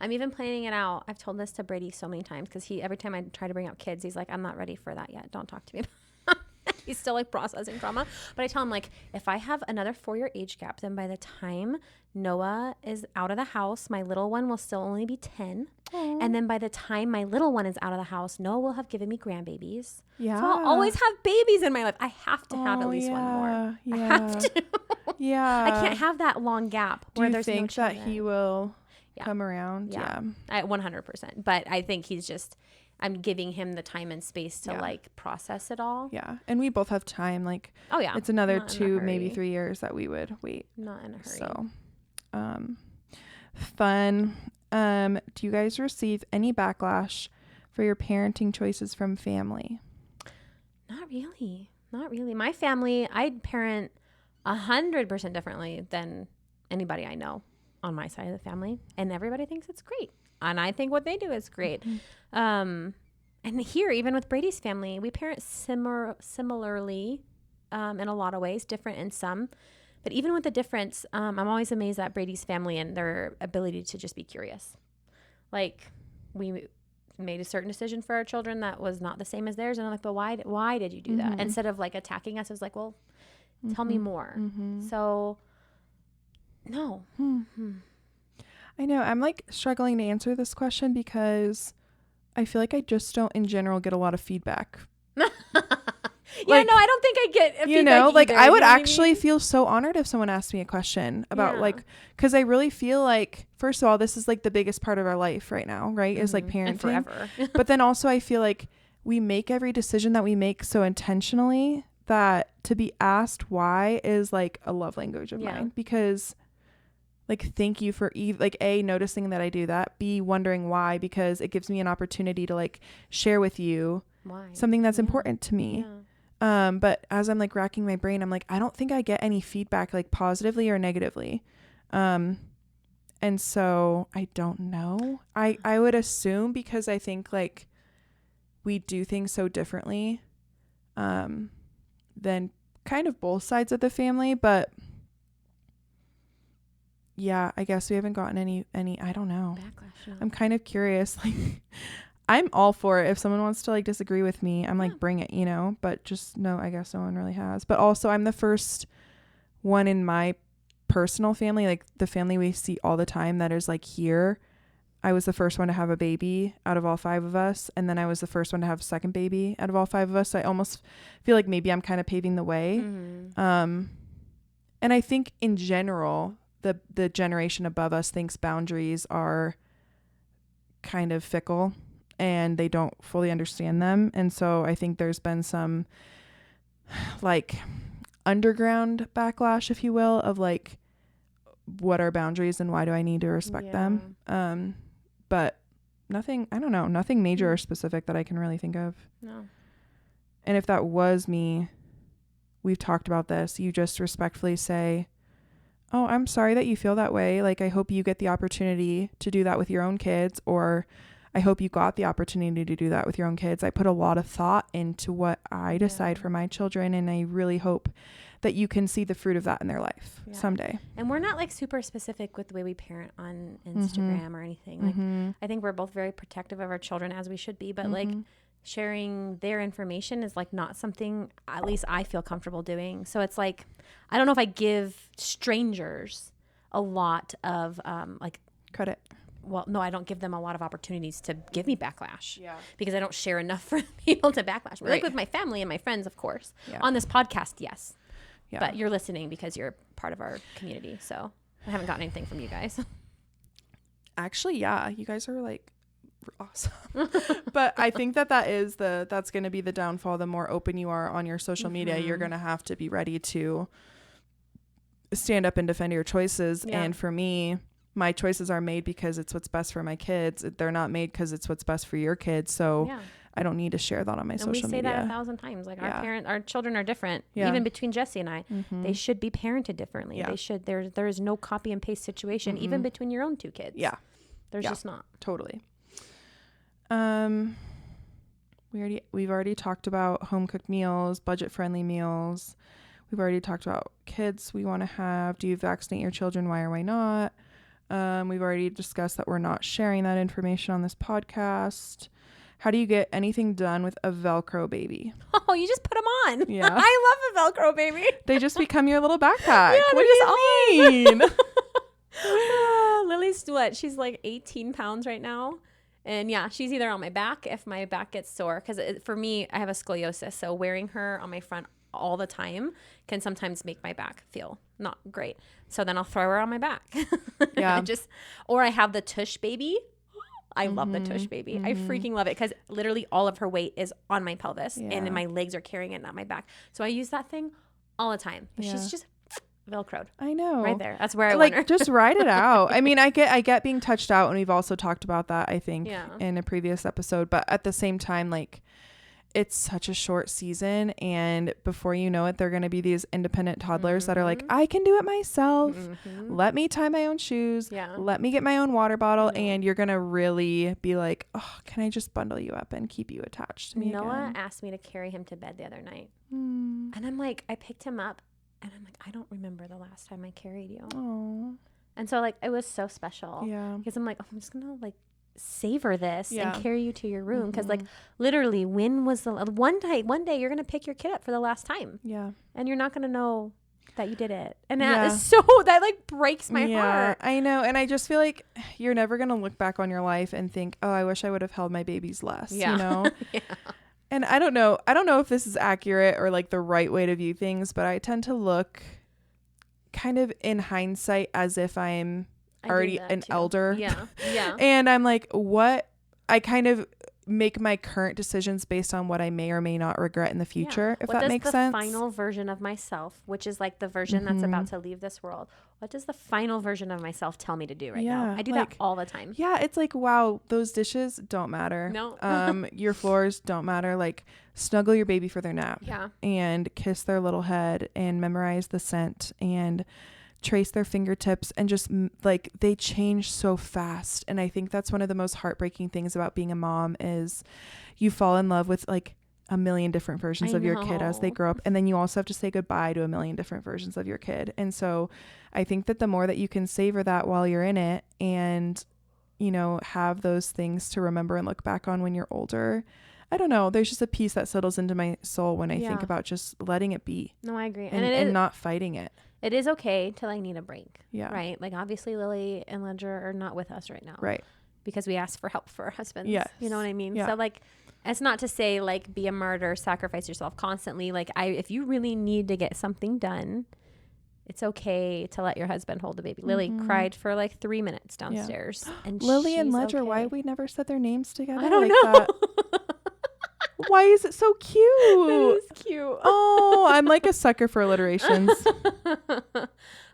A: I'm even planning it out. I've told this to Brady so many times because every time I try to bring up kids, he's like, I'm not ready for that yet. Don't talk to me. He's still like processing trauma. But I tell him, like, if I have another 4-year age gap, then by the time Noah is out of the house, my little one will still only be 10. Aww. And then by the time my little one is out of the house, Noah will have given me grandbabies. Yeah. So I'll always have babies in my life. I have to have at least one more. Yeah. I have to. Yeah. I can't have that long gap where there's no children.
B: Do you think that he will come around?
A: Yeah. 100%. But I think he's just... I'm giving him the time and space to like process it all.
B: Yeah. And we both have time. Like, it's another 2, maybe 3 years that we would wait.
A: Not in a hurry.
B: So, fun. Do you guys receive any backlash for your parenting choices from family?
A: Not really. My family, I parent 100% differently than anybody I know on my side of the family. And everybody thinks it's great. And I think what they do is great. And here, even with Brady's family, we parent similarly in a lot of ways, different in some. But even with the difference, I'm always amazed at Brady's family and their ability to just be curious. Like, we made a certain decision for our children that was not the same as theirs. And I'm like, but why did you do that? Instead of like attacking us, it was like, well, tell me more. So, no.
B: I know. I'm like struggling to answer this question because I feel like I just don't in general get a lot of feedback.
A: I don't think I get feedback
B: like
A: either,
B: I would actually feel so honored if someone asked me a question about like, because I really feel like, first of all, this is like the biggest part of our life right now, right? Is like parenting.
A: And forever.
B: But then also I feel like we make every decision that we make so intentionally that to be asked why is like a love language of mine, because like, thank you for like A, noticing that I do that, B, wondering why, because it gives me an opportunity to like share with you something that's important to me. But as I'm like racking my brain, I'm like, I don't think I get any feedback like positively or negatively. And so I don't know. I would assume, because I think like we do things so differently than kind of both sides of the family, but yeah, I guess we haven't gotten any, I don't know.
A: Backlash. No.
B: I'm kind of curious. Like, I'm all for it. If someone wants to like disagree with me, I'm like, bring it, but just no, I guess no one really has. But also I'm the first one in my personal family, like the family we see all the time that is like here. I was the first one to have a baby out of all 5 of us. And then I was the first one to have a second baby out of all 5 of us. So I almost feel like maybe I'm kind of paving the way. And I think in general, the generation above us thinks boundaries are kind of fickle and they don't fully understand them. And so I think there's been some like underground backlash, if you will, of like, what are boundaries and why do I need to respect them? But nothing major or specific that I can really think of.
A: No.
B: And if that was me, we've talked about this, you just respectfully say, oh, I'm sorry that you feel that way. Like, I hope you get the opportunity to do that with your own kids, or I hope you got the opportunity to do that with your own kids. I put a lot of thought into what I decide for my children, and I really hope that you can see the fruit of that in their life someday.
A: And we're not like super specific with the way we parent on Instagram or anything. Like, I think we're both very protective of our children, as we should be, but like sharing their information is like not something at least I feel comfortable doing. So it's like, I don't know if I give strangers a lot of like
B: credit.
A: Well, no, I don't give them a lot of opportunities to give me backlash because I don't share enough for people to backlash me. Like with my family and my friends, of course. On this podcast, yes. But you're listening because you're part of our community. So I haven't gotten anything from you guys.
B: Actually, you guys are like awesome. But I think that's going to be the downfall. The more open you are on your social media, you're going to have to be ready to stand up and defend your choices. And for me, my choices are made because it's what's best for my kids. They're not made because it's what's best for your kids. So I don't need to share that on my social media.
A: And we say that 1,000 times. Like our children are different. Even between Jesse and I, they should be parented differently. They should. There is no copy and paste situation, even between your own 2 kids. There's just not.
B: Totally. We've already talked about home cooked meals, budget friendly meals. We've already talked about kids we want to have. Do you vaccinate your children? Why or why not? We've already discussed that we're not sharing that information on this podcast. How do you get anything done with a Velcro baby?
A: Oh, you just put them on.
B: Yeah.
A: I love a Velcro baby.
B: They just become your little backpack.
A: Yeah,
B: What do you mean?
A: Lily's what? She's like 18 pounds right now. And yeah, she's either on my back if my back gets sore. Because for me, I have a scoliosis. So wearing her on my front all the time can sometimes make my back feel not great. So then I'll throw her on my back.
B: Yeah.
A: Or I have the tush baby. I love the tush baby. I freaking love it because literally all of her weight is on my pelvis and my legs are carrying it, not my back. So I use that thing all the time. But she's just Velcroed.
B: I know.
A: Right there. That's where I
B: like
A: want her.
B: just ride it out. I mean, I get being touched out, and we've also talked about that, I think, in a previous episode. But at the same time, like, it's such a short season, and before you know it, they're going to be these independent toddlers that are like, I can do it myself. Let me tie my own shoes. Let me get my own water bottle. And you're going to really be like, oh, can I just bundle you up and keep you attached to me
A: Noah
B: again?
A: asked me to carry him to bed the other night. And I'm like, I picked him up and I'm like, I don't remember the last time I carried you.
B: Oh.
A: And so like, it was so special.
B: Yeah.
A: Because I'm like, oh, I'm just going to like savor this and
B: Yeah.
A: carry you to your room. Because like literally when was the one day you're going to pick your kid up for the last time.
B: Yeah.
A: And you're not going to know that you did it. And that is so, that like breaks my heart.
B: I know. And I just feel like you're never going to look back on your life and think, oh, I wish I would have held my babies less, you know? And I don't know if this is accurate or like the right way to view things, but I tend to look kind of in hindsight as if I'm already an elder.
A: Yeah. Yeah.
B: And I'm like, I kind of make my current decisions based on what I may or may not regret in the future, if that makes sense.
A: What does the final version of myself, which is like the version that's about to leave this world, what does the final version of myself tell me to do right now? I do that all the time.
B: Yeah, it's like, wow, those dishes don't matter.
A: No.
B: Your floors don't matter. Like, snuggle your baby for their nap.
A: Yeah.
B: And kiss their little head and memorize the scent and trace their fingertips, and just like, they change so fast. And I think that's one of the most heartbreaking things about being a mom is you fall in love with like a million different versions of your kid as they grow up, and then you also have to say goodbye to a million different versions of your kid. And so I think that the more that you can savor that while you're in it, and you know, have those things to remember and look back on when you're older, I don't know, there's just a peace that settles into my soul when I think about just letting it be.
A: No, I agree.
B: And not fighting it.
A: It is okay to like need a break.
B: Yeah.
A: Right. Like obviously Lily and Ledger are not with us right now.
B: Right.
A: Because we asked for help for our husbands.
B: Yes.
A: You know what I mean?
B: Yeah.
A: So like, it's not to say like be a martyr, sacrifice yourself constantly. Like if you really need to get something done, it's okay to let your husband hold the baby. Lily cried for like 3 minutes downstairs. Yeah. And
B: Lily and Ledger, why we never said their names together?
A: I don't know.
B: Why is it so cute?
A: It is cute.
B: Oh, I'm like a sucker for alliterations.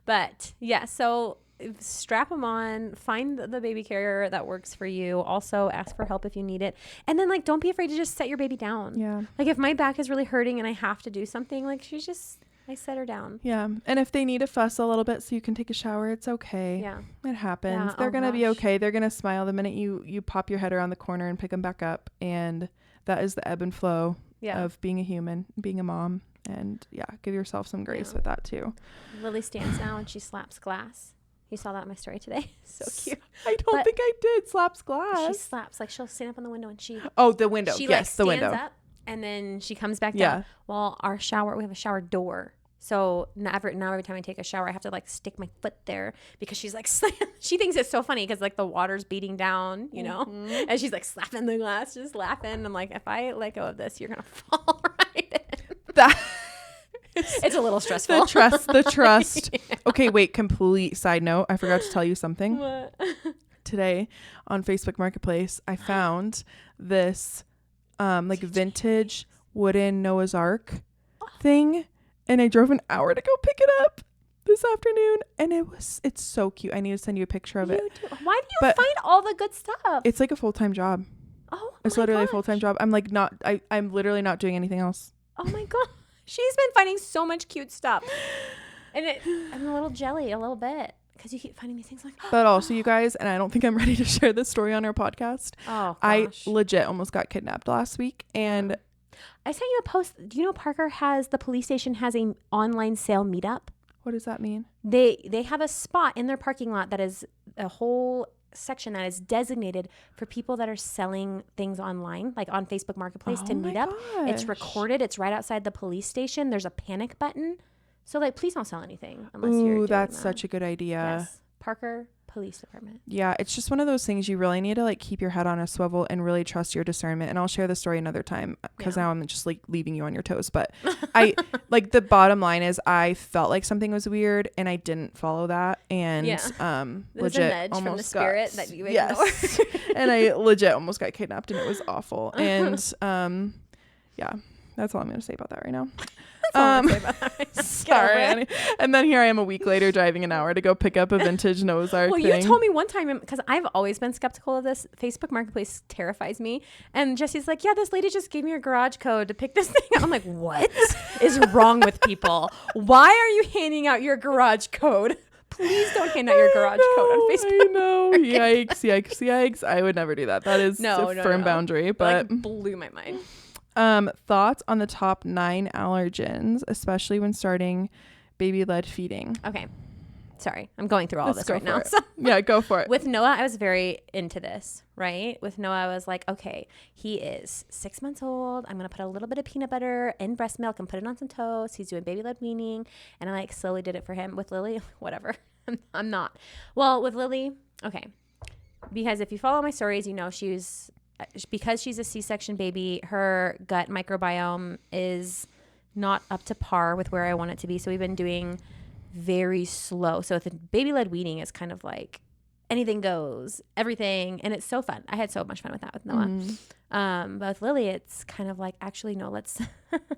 A: But yeah, so strap them on, find the baby carrier that works for you. Also ask for help if you need it. And then like, don't be afraid to just set your baby down.
B: Yeah.
A: Like if my back is really hurting and I have to do something, like I set her down.
B: Yeah. And if they need to fuss a little bit so you can take a shower, it's okay.
A: Yeah.
B: It happens.
A: Yeah,
B: They're going to be okay. They're going to smile the minute you pop your head around the corner and pick them back up. And that is the ebb and flow of being a human, being a mom. And give yourself some grace with that too. Lily
A: stands now and she slaps glass. You saw that in my story today. So cute.
B: I don't think I did. Slaps glass.
A: She slaps, like she'll stand up on the window and
B: the window.
A: She
B: yes, the window.
A: Up and then she comes back down. Well, we have a shower door. So now every time I take a shower, I have to like stick my foot there because she's like, she thinks it's so funny because like the water's beating down, you know, and she's like slapping the glass, just laughing. I'm like, if I let go of this, you're going to fall right in. It's a little stressful.
B: The trust. Yeah. Okay, wait, complete side note. I forgot to tell you something.
A: What?
B: Today on Facebook Marketplace, I found this like vintage wooden Noah's Ark thing. And I drove an hour to go pick it up this afternoon. And it's so cute. I need to send you a picture of it.
A: Why do you find all the good stuff?
B: It's like a full-time job.
A: Oh,
B: it's literally a full-time job. I'm like I'm literally not doing anything else.
A: Oh my God. She's been finding so much cute stuff. And I'm a little jelly a little bit because you keep finding these things like.
B: But also, you guys, and I don't think I'm ready to share this story on our podcast.
A: Oh, gosh.
B: I legit almost got kidnapped last week. And
A: I sent you a post. Do you know the police station has a online sale meetup?
B: What does that mean?
A: They have a spot in their parking lot that is a whole section that is designated for people that are selling things online, like on Facebook Marketplace to meet up. It's recorded. It's right outside the police station. There's a panic button. So like, please don't sell anything unless you're doing
B: that's
A: that.
B: Such a good idea.
A: Yes. Parker Police Department.
B: Yeah, it's just one of those things you really need to like keep your head on a swivel and really trust your discernment. And I'll share the story another time because now I'm just like leaving you on your toes. But I like the bottom line is I felt like something was weird and I didn't follow that. And
A: legit a nudge from the spirit that you ignored.
B: And I legit almost got kidnapped and it was awful. And yeah, that's all I'm gonna say about that right now. Sorry. And then here I am a week later driving an hour to go pick up a vintage Noah's Ark thing.
A: You told me one time, because I've always been skeptical of this. Facebook Marketplace terrifies me. And Jesse's like, yeah, this lady just gave me her garage code to pick this thing up. I'm like, what is wrong with people? Why are you handing out your garage code? Please don't hand out your garage code on Facebook.
B: I know. Yikes. I would never do that. That is a firm boundary. But
A: like, blew my mind.
B: Thoughts on the top 9 allergens, especially when starting baby-led feeding.
A: Okay. Sorry. I'm going through all this right now.
B: So. Yeah, go for it.
A: With Noah, I was very into this, right? With Noah, I was like, okay, he is 6 months old. I'm going to put a little bit of peanut butter in breast milk and put it on some toast. He's doing baby-led weaning. And I like slowly did it for him. With Lily, whatever. I'm not. Well, with Lily, okay. Because if you follow my stories, you know because she's a C-section baby, her gut microbiome is not up to par with where I want it to be. So we've been doing very slow. So the baby-led weaning is kind of like anything goes, everything. And it's so fun. I had so much fun with that with Noah. But with Lily, it's kind of like, actually, no, let's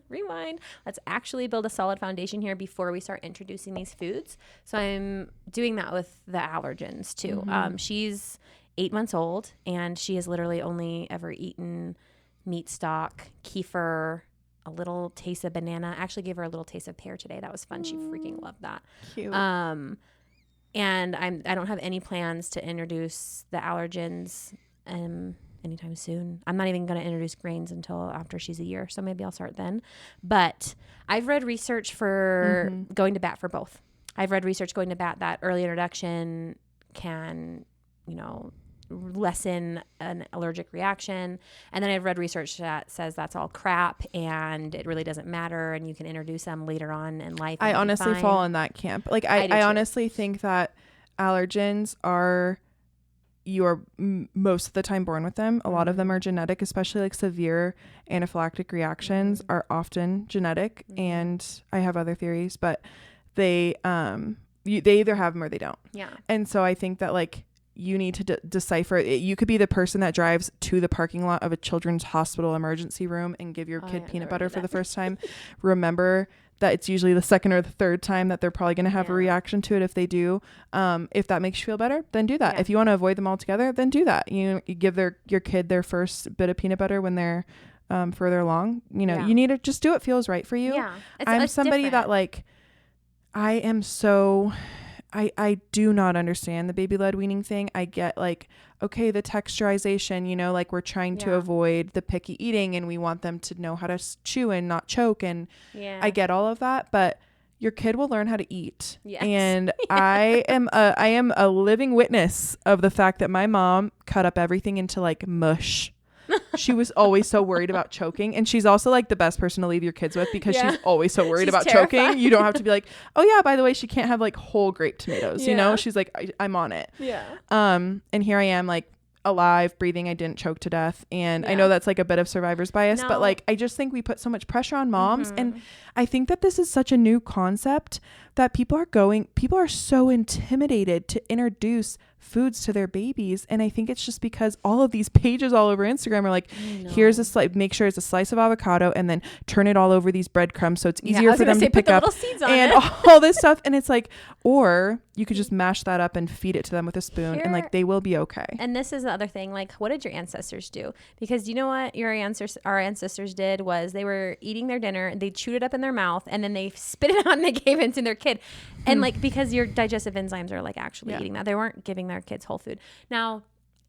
A: rewind. Let's actually build a solid foundation here before we start introducing these foods. So I'm doing that with the allergens too. She's 8 months old, and she has literally only ever eaten meat stock, kefir, a little taste of banana. I actually gave her a little taste of pear today. That was fun. She freaking loved that.
B: Cute.
A: And I don't have any plans to introduce the allergens anytime soon. I'm not even going to introduce grains until after she's a year, so maybe I'll start then. But I've read research for going to bat for both. I've read research going to bat that early introduction can, lessen an allergic reaction. And then I've read research that says that's all crap and it really doesn't matter and you can introduce them later on in life.
B: I honestly fall in that camp. Like I honestly think that allergens are, you are most of the time born with them. A lot of them are genetic, especially like severe anaphylactic reactions are often genetic. And I have other theories, but they either have them or they don't.
A: Yeah.
B: And so I think that like, you need to decipher it. You could be the person that drives to the parking lot of a children's hospital emergency room and give your kid peanut butter for the first time. Remember that it's usually the second or the third time that they're probably going to have a reaction to it. If they do, if that makes you feel better, then do that. Yeah. If you want to avoid them altogether, then do that. You give your kid their first bit of peanut butter when they're further along. You need to just do what feels right for you.
A: Yeah.
B: I'm somebody different. That like, I am so... I do not understand the baby-led weaning thing. I get like, okay, the texturization, like we're trying to avoid the picky eating and we want them to know how to chew and not choke. And I get all of that, but your kid will learn how to eat. Yes. And I am a living witness of the fact that my mom cut up everything into like mush. She was always so worried about choking, and she's also like the best person to leave your kids with because she's always so worried about choking. You don't have to be like, oh yeah, by the way, she can't have like whole grape tomatoes. She's like, I'm on it. And here I am like alive, breathing. I didn't choke to death. And I know that's like a bit of survivor's bias, but like I just think we put so much pressure on moms. And I think that this is such a new concept that people are so intimidated to introduce foods to their babies. And I think it's just because all of these pages all over Instagram are like, here's a slice, make sure it's a slice of avocado and then turn it all over these breadcrumbs so it's easier for them to pick up and all this stuff. And it's like, or you could just mash that up and feed it to them with a spoon and like they will be okay.
A: And this is the other thing, like what did your ancestors do? Because you know what our ancestors did was they were eating their dinner, they chewed it up in their mouth and then they spit it out and they gave it to their kid. And like, because your digestive enzymes are like actually eating that, they weren't giving their kids whole food. Now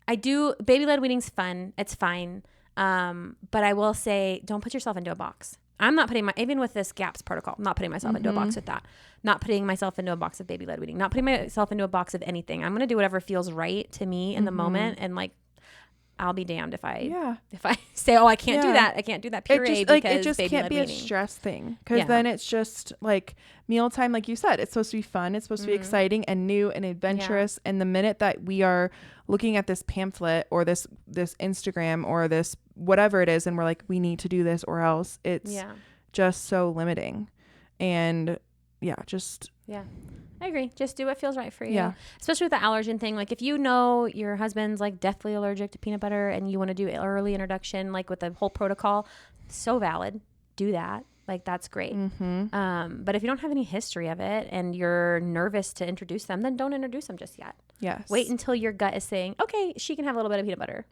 A: baby-led weaning's fun. It's fine. But I will say, don't put yourself into a box. I'm not putting even with this GAPS protocol, I'm not putting myself into a box with that. Not putting myself into a box of baby-led weaning. Not putting myself into a box of anything. I'm going to do whatever feels right to me in the moment. And like, I'll be damned if I say, oh, I can't do that. I can't do that puree
B: it just can't be a stress thing. Because then it's just like mealtime, like you said, it's supposed to be fun. It's supposed to be exciting and new and adventurous. And the minute that we are looking at this pamphlet or this Instagram or this whatever it is, and we're like, we need to do this or else, it's just so limiting. And I agree. Just do what feels right for you. Yeah. Especially with the allergen thing. Like if you know your husband's like deathly allergic to peanut butter and you want to do early introduction, like with the whole protocol, so valid. Do that. Like that's great. But if you don't have any history of it and you're nervous to introduce them, then don't introduce them just yet. Yes. Wait until your gut is saying, okay, she can have a little bit of peanut butter.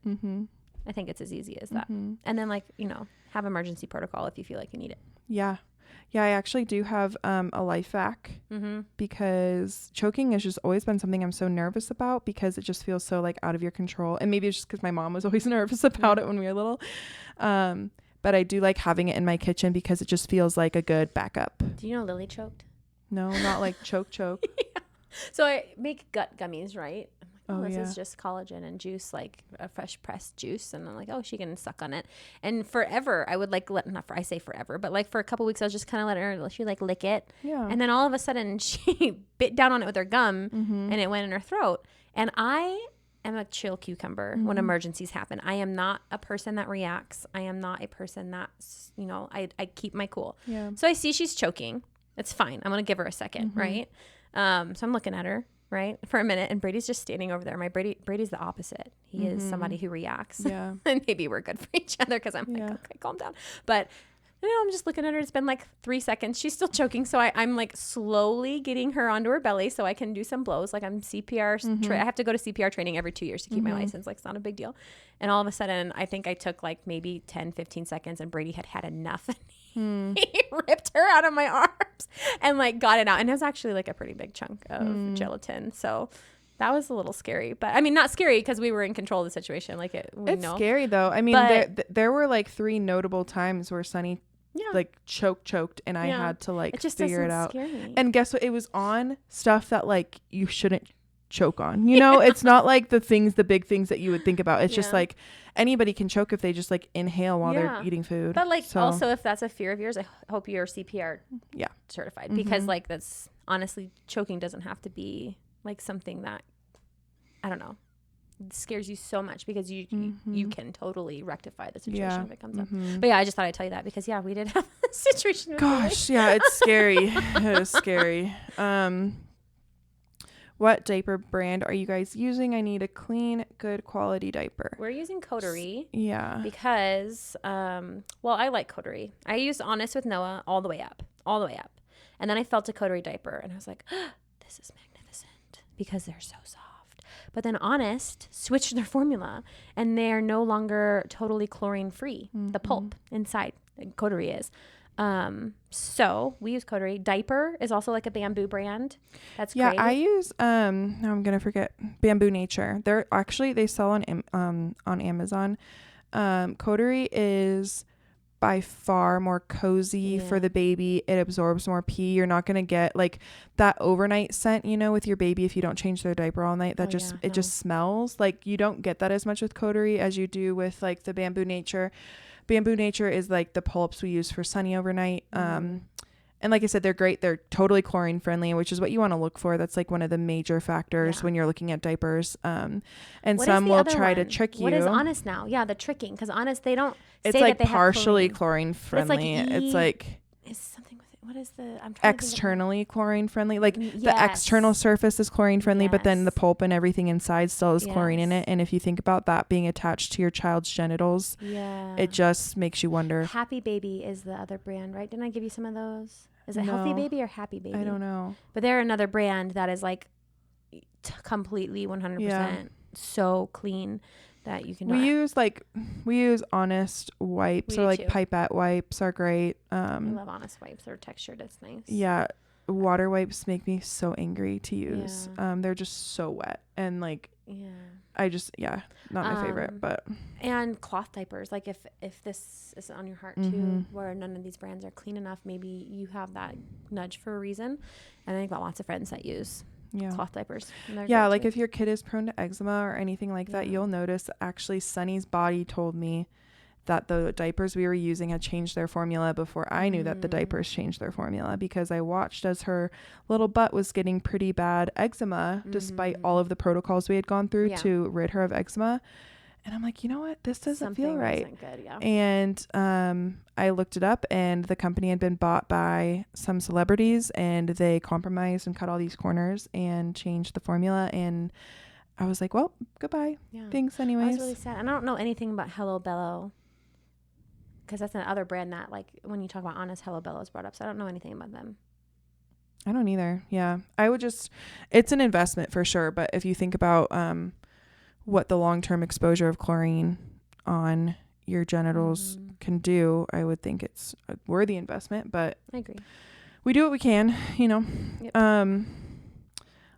B: I think it's as easy as that. And then like, have emergency protocol if you feel like you need it. Yeah. Yeah, I actually do have a life hack because choking has just always been something I'm so nervous about because it just feels so like out of your control. And maybe it's just because my mom was always nervous about it when we were little. But I do like having it in my kitchen because it just feels like a good backup. Do you know Lily choked? No, not like choke. Yeah. So I make gut gummies, right? This is just collagen and juice, like a fresh pressed juice. And I'm like, oh, she can suck on it. And forever, I would like I say forever, but like for a couple weeks, I was just kind of letting her, she like lick it. Yeah. And then all of a sudden she bit down on it with her gum and it went in her throat. And I am a chill cucumber when emergencies happen. I am not a person that reacts. I am not a person that, I keep my cool. Yeah. So I see she's choking. It's fine. I'm going to give her a second. Right. So I'm looking at her. Right, for a minute, and Brady's just standing over there. Brady's the opposite. He is somebody who reacts. Yeah, and maybe we're good for each other because I'm like, okay, calm down. But I'm just looking at her. It's been like 3 seconds. She's still choking, so I'm like slowly getting her onto her belly so I can do some blows. Like I'm CPR. I have to go to CPR training every 2 years to keep my license. Like it's not a big deal. And all of a sudden, I think I took like maybe 10, 15 seconds, and Brady had enough. He ripped her out of my arms and like got it out. And it was actually like a pretty big chunk of gelatin. So that was a little scary, but I mean, not scary because we were in control of the situation. Like it's scary though. I mean, there were like 3 notable times where Sunny like choked and I had to like figure it out. Scary. And guess what? It was on stuff that like you shouldn't choke on, it's not like the big things that you would think about. It's just like anybody can choke if they just like inhale while they're eating food. But like also if that's a fear of yours, I hope you're CPR certified because like that's honestly choking doesn't have to be like something that I don't know scares you so much because you can totally rectify the situation if it comes up. But I just thought I'd tell you that because we did have a situation with Gosh, it's scary. It is scary. What diaper brand are you guys using? I need a clean, good quality diaper. We're using Coterie. Yeah. Because, I like Coterie. I used Honest with Noah all the way up. And then I felt a Coterie diaper and I was like, this is magnificent because they're so soft. But then Honest switched their formula and they're no longer totally chlorine free. The pulp inside Coterie is. So we use Coterie. Diaper is also like a bamboo brand. That's great. Yeah, I use now I'm gonna forget Bamboo Nature. They sell on Amazon. Coterie is by far more cozy for the baby. It absorbs more pee. You're not gonna get like that overnight scent, with your baby if you don't change their diaper all night. That just smells. Like you don't get that as much with Coterie as you do with like the Bamboo Nature. Bamboo Nature is like the pull-ups we use for Sunny overnight. And like I said, they're great. They're totally chlorine friendly, which is what you want to look for. That's like one of the major factors when you're looking at diapers. And what some will try to trick you. What is Honest now? Yeah, the tricking. Because Honest, they don't say like that they partially have chlorine friendly. It's like is something with it. What is the externally chlorine friendly? Like the external surface is chlorine friendly, but then the pulp and everything inside still has chlorine in it. And if you think about that being attached to your child's genitals, it just makes you wonder. Happy Baby is the other brand, right? Didn't I give you some of those? Is it Healthy Baby or Happy Baby? I don't know. But they're another brand that is like completely 100% so clean that you can. We use Honest wipes or like too. Pipette wipes are great. I love Honest wipes. They're textured. It's nice. Yeah, water wipes make me so angry to use. They're just so wet and like
A: Yeah.
B: Not my favorite, but.
A: And cloth diapers. Like if this is on your heart too, where none of these brands are clean enough, maybe you have that nudge for a reason. And I've got lots of friends that use cloth diapers.
B: Yeah, like if your kid is prone to eczema or anything like that, you'll notice actually Sunny's body told me that the diapers we were using had changed their formula before I knew that the diapers changed their formula, because I watched as her little butt was getting pretty bad eczema despite all of the protocols we had gone through to rid her of eczema. And I'm like, you know what? This doesn't feel right.
A: Isn't good, yeah.
B: And I looked it up, and the company had been bought by some celebrities, and they compromised and cut all these corners and changed the formula. And I was like, well, goodbye. Yeah. Thanks anyways.
A: I was really sad. And I don't know anything about Hello Bello, because that's another brand that, like, when you talk about Honest, Hello Bello is brought up. So I don't know anything about them.
B: I don't either. Yeah. I would just, it's an investment for sure. But if you think about what the long-term exposure of chlorine on your genitals can do, I would think it's a worthy investment. But
A: I agree.
B: We do what we can, you know. Yep.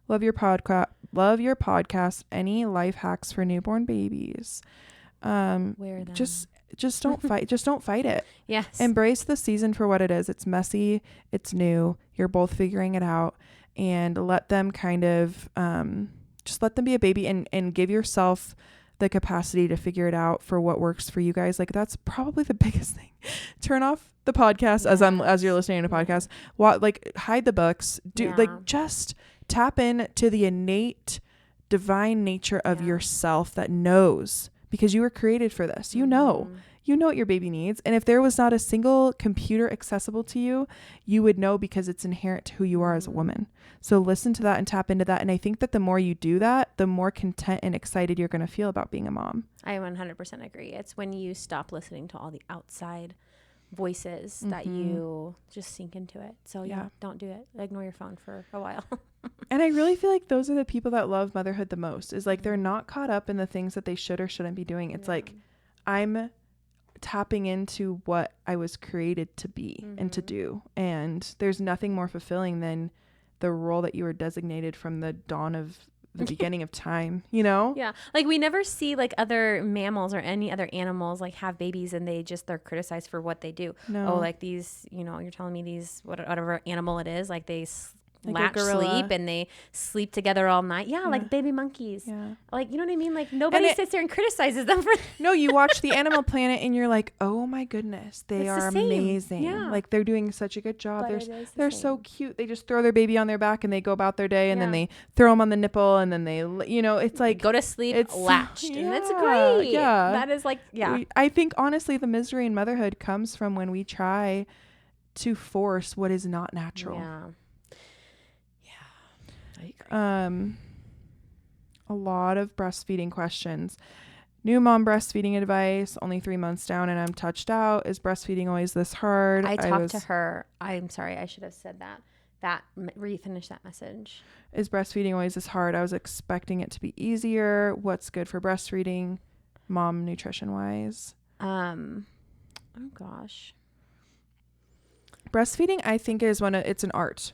B: Love your podcast. Any life hacks for newborn babies?
A: Wear them.
B: Just don't fight. Just don't fight it.
A: Yes.
B: Embrace the season for what it is. It's messy. It's new. You're both figuring it out, and let them kind of, just let them be a baby and give yourself the capacity to figure it out for what works for you guys. Like, that's probably the biggest thing. Turn off the podcast as you're listening to podcast. Hide the books. Just tap into the innate divine nature of yourself that knows, because you were created for this. You know what your baby needs. And if there was not a single computer accessible to you, you would know, because it's inherent to who you are as a woman. So listen to that and tap into that. And I think that the more you do that, the more content and excited you're going to feel about being a mom.
A: I 100% agree. It's when you stop listening to all the outside voices that you just sink into it. So don't do it. Ignore your phone for a while.
B: And I really feel like those are the people that love motherhood the most, is like, they're not caught up in the things that they should or shouldn't be doing. It's like, I'm tapping into what I was created to be and to do. And there's nothing more fulfilling than the role that you were designated from the dawn of the beginning of time, you know?
A: Yeah. Like, we never see like other mammals or any other animals like have babies and they're criticized for what they do. No. Oh, like these, you know, you're telling me these, whatever animal it is, like they latch sleep and they sleep together all night. Yeah. Like baby monkeys. Yeah. Like, you know what I mean? Like, nobody sits there and criticizes them for
B: No, you watch the Animal Planet and you're like, oh my goodness, they are amazing. Yeah. Like, they're doing such a good job. They're so cute. They just throw their baby on their back and they go about their day, and then they throw them on the nipple, and then they, you know, it's like,
A: go to sleep latched. And that's great. Yeah. That is like,
B: I think honestly, the misery in motherhood comes from when we try to force what is not natural.
A: Yeah.
B: A lot of breastfeeding questions. New mom breastfeeding advice, only 3 months down and I'm touched out. Is breastfeeding always this hard?
A: I talked to her. I'm sorry, I should have said that. Refinish that message.
B: Is breastfeeding always this hard? I was expecting it to be easier. What's good for breastfeeding, mom nutrition wise?
A: Oh gosh.
B: Breastfeeding, I think, is it's an art.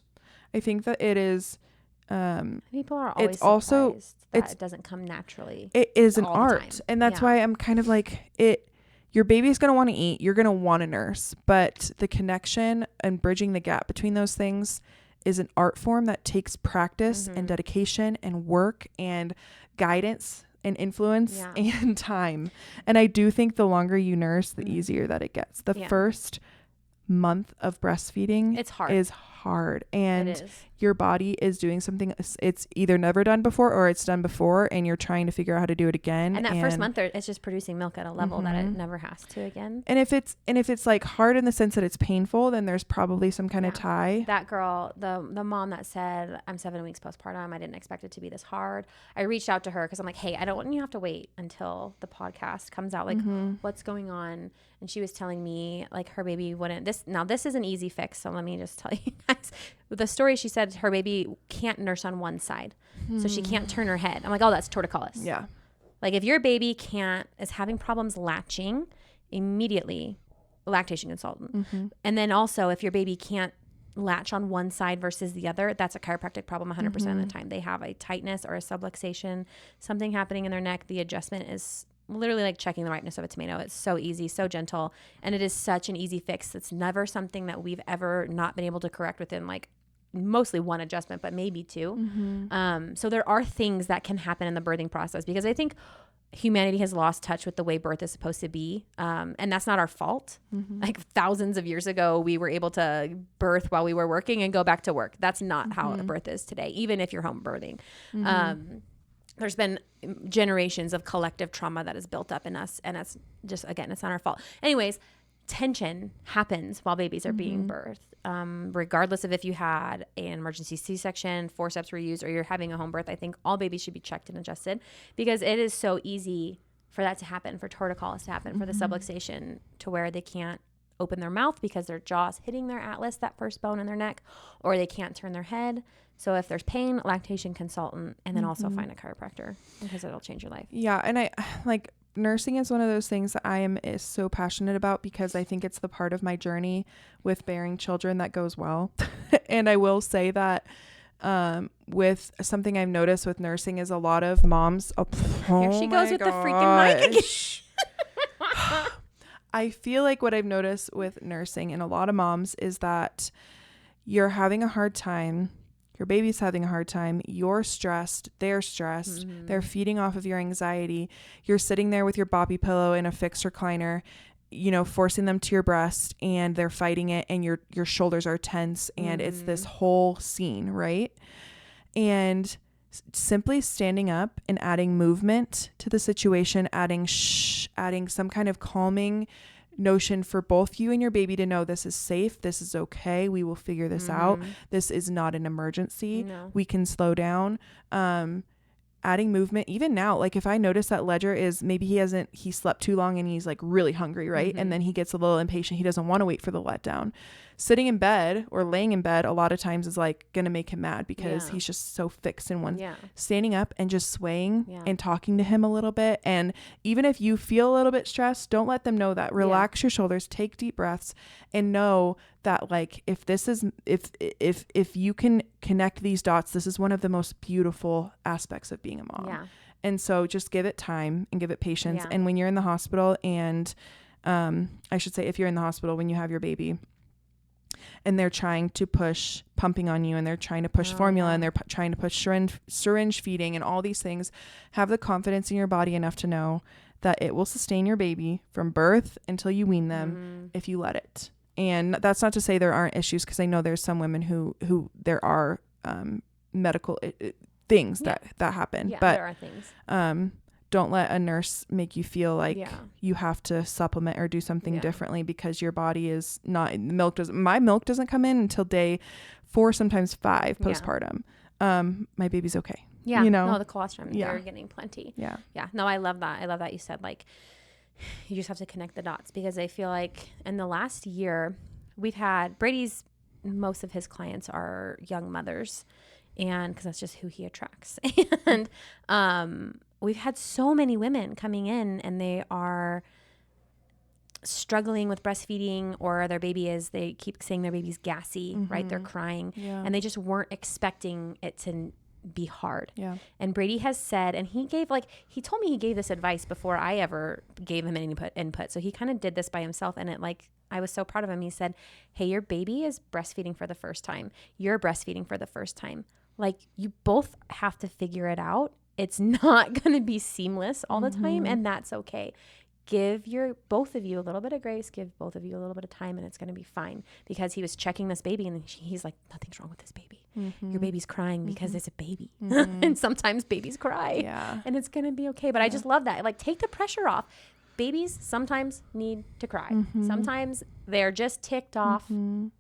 B: I think that it is.
A: People are always surprised that it doesn't come naturally.
B: It is an art, and that's why I'm kind of like it. Your baby's going to want to eat. You're going to want to nurse, but the connection and bridging the gap between those things is an art form that takes practice and dedication and work and guidance and influence and time. And I do think the longer you nurse, the easier that it gets. The first month of breastfeeding is hard, and your body is doing something it's either never done before or it's done before, and you're trying to figure out how to do it again.
A: And that first month it's just producing milk at a level that it never has to again.
B: And if it's like hard in the sense that it's painful, then there's probably some kind of tie.
A: That girl, the mom that said, I'm 7 weeks postpartum, I didn't expect it to be this hard. I reached out to her because I'm like, hey, I don't want you to have to wait until the podcast comes out. Like, what's going on? And she was telling me like her baby wouldn't. This is an easy fix. So let me just tell you guys the story. She said her baby can't nurse on one side, so she can't turn her head. I'm like, oh, that's torticollis.
B: Yeah.
A: Like, if your baby is having problems latching, immediately lactation consultant. And then also, if your baby can't latch on one side versus the other, that's a chiropractic problem 100% of the time. They have a tightness or a subluxation, something happening in their neck. The adjustment is literally like checking the ripeness of a tomato. It's so easy, so gentle, and it is such an easy fix. It's never something that we've ever not been able to correct within like mostly one adjustment, but maybe two. So there are things that can happen in the birthing process, because I think humanity has lost touch with the way birth is supposed to be. And that's not our fault. Like thousands of years ago, we were able to birth while we were working and go back to work. That's not how birth is today, even if you're home birthing. There's been generations of collective trauma that is built up in us. And that's just, again, it's not our fault. Anyways, tension happens while babies are being birthed. Regardless of if you had an emergency C-section, forceps were used, or you're having a home birth, I think all babies should be checked and adjusted, because it is so easy for that to happen, for torticollis to happen, for the subluxation to where they can't open their mouth because their jaw's hitting their atlas, that first bone in their neck, or they can't turn their head. So if there's pain, lactation consultant, and then also find a chiropractor, because it'll change your life.
B: Yeah. And I like, nursing is one of those things that I am so passionate about, because I think it's the part of my journey with bearing children that goes well. And I will say that with something I've noticed with nursing is a lot of moms.
A: Here she goes with the freaking mic again.
B: I feel like what I've noticed with nursing and a lot of moms is that you're having a hard time. Your baby's having a hard time. You're stressed. They're stressed. They're feeding off of your anxiety. You're sitting there with your boppy pillow in a fixed recliner, you know, forcing them to your breast, and they're fighting it, and your shoulders are tense, and it's this whole scene, right? And simply standing up and adding movement to the situation, adding some kind of calming notion for both you and your baby to know this is safe, this is okay, we will figure this out, this is not an emergency, we can slow down. Adding movement, even now, like if I notice that Ledger is maybe he slept too long and he's like really hungry, right? And then he gets a little impatient, he doesn't want to wait for the letdown. Sitting in bed or laying in bed a lot of times is like gonna make him mad, because he's just so fixed in one. Standing up and just swaying and talking to him a little bit, and even if you feel a little bit stressed, don't let them know that. Relax your shoulders, take deep breaths, and know that like if you can connect these dots, this is one of the most beautiful aspects of being a mom. And so just give it time and give it patience. And when you're in the hospital, and I should say if you're in the hospital when you have your baby, and they're trying to push pumping on you, and they're trying to push formula, and they're trying to push syringe feeding and all these things, have the confidence in your body enough to know that it will sustain your baby from birth until you wean them if you let it. And that's not to say there aren't issues, because I know there's some women who there are medical things that happen. But there are things. Don't let a nurse make you feel like you have to supplement or do something differently, because your body is not, my milk doesn't come in until day 4, sometimes 5 postpartum. My baby's okay.
A: Yeah.
B: You know?
A: No, the colostrum, they're getting plenty. Yeah. No, I love that. I love that you said, like, you just have to connect the dots, because I feel like in the last year we've had most of his clients are young mothers, and because that's just who he attracts. And we've had so many women coming in, and they are struggling with breastfeeding, or they keep saying their baby's gassy, right? They're crying, and they just weren't expecting it to be hard. And Brady has said, and he told me he gave this advice before I ever gave him any input. So he kind of did this by himself, and I was so proud of him. He said, hey, your baby is breastfeeding for the first time. You're breastfeeding for the first time. Like, you both have to figure it out. It's not going to be seamless all the time, and that's okay. Give both of you a little bit of grace, give both of you a little bit of time, and it's going to be fine. Because he was checking this baby, and he's like, nothing's wrong with this baby. Your baby's crying because it's a baby. And sometimes babies cry, and it's going to be okay. But I just love that. Like, take the pressure off. Babies sometimes need to cry. Sometimes they're just ticked off,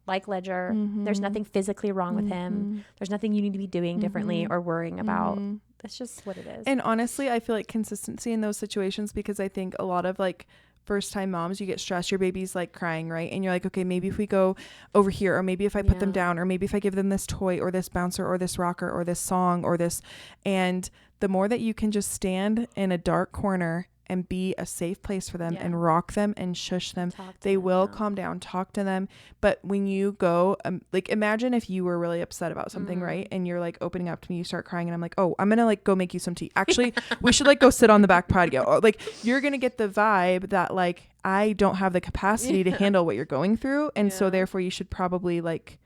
A: like Ledger. There's nothing physically wrong with him. There's nothing you need to be doing differently or worrying about. That's just what it is.
B: And honestly, I feel like consistency in those situations, because I think a lot of like first time moms, you get stressed, your baby's like crying, right? And you're like, okay, maybe if we go over here, or maybe if I put them down, or maybe if I give them this toy or this bouncer or this rocker or this song or this, and the more that you can just stand in a dark corner and be a safe place for them and rock them and shush them. They will calm down, talk to them. But when you go, like imagine if you were really upset about something, right? And you're like opening up to me, you start crying and I'm like, oh, I'm going to like go make you some tea. Actually, we should like go sit on the back patio. Or, like you're going to get the vibe that like, I don't have the capacity to handle what you're going through. And so therefore you should probably like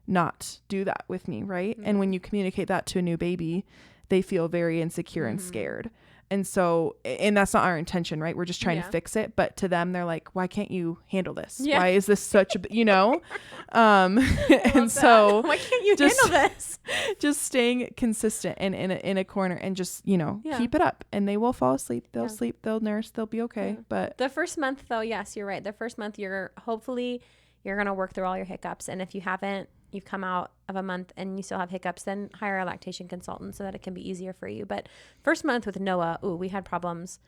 B: not do that with me. Right. And when you communicate that to a new baby, they feel very insecure and scared. And so, and that's not our intention, right? We're just trying to fix it. But to them, they're like, why can't you handle this? Why is this such a, you know? And so
A: why can't you handle this?
B: Just staying consistent and in a corner and just, you know, keep it up and they will fall asleep. They'll sleep, they'll nurse, they'll be okay. But
A: the first month though, yes, you're right. The first month you're going to work through all your hiccups. And if you haven't, you've come out of a month and you still have hiccups, then hire a lactation consultant so that it can be easier for you. But first month with Noah, we had problems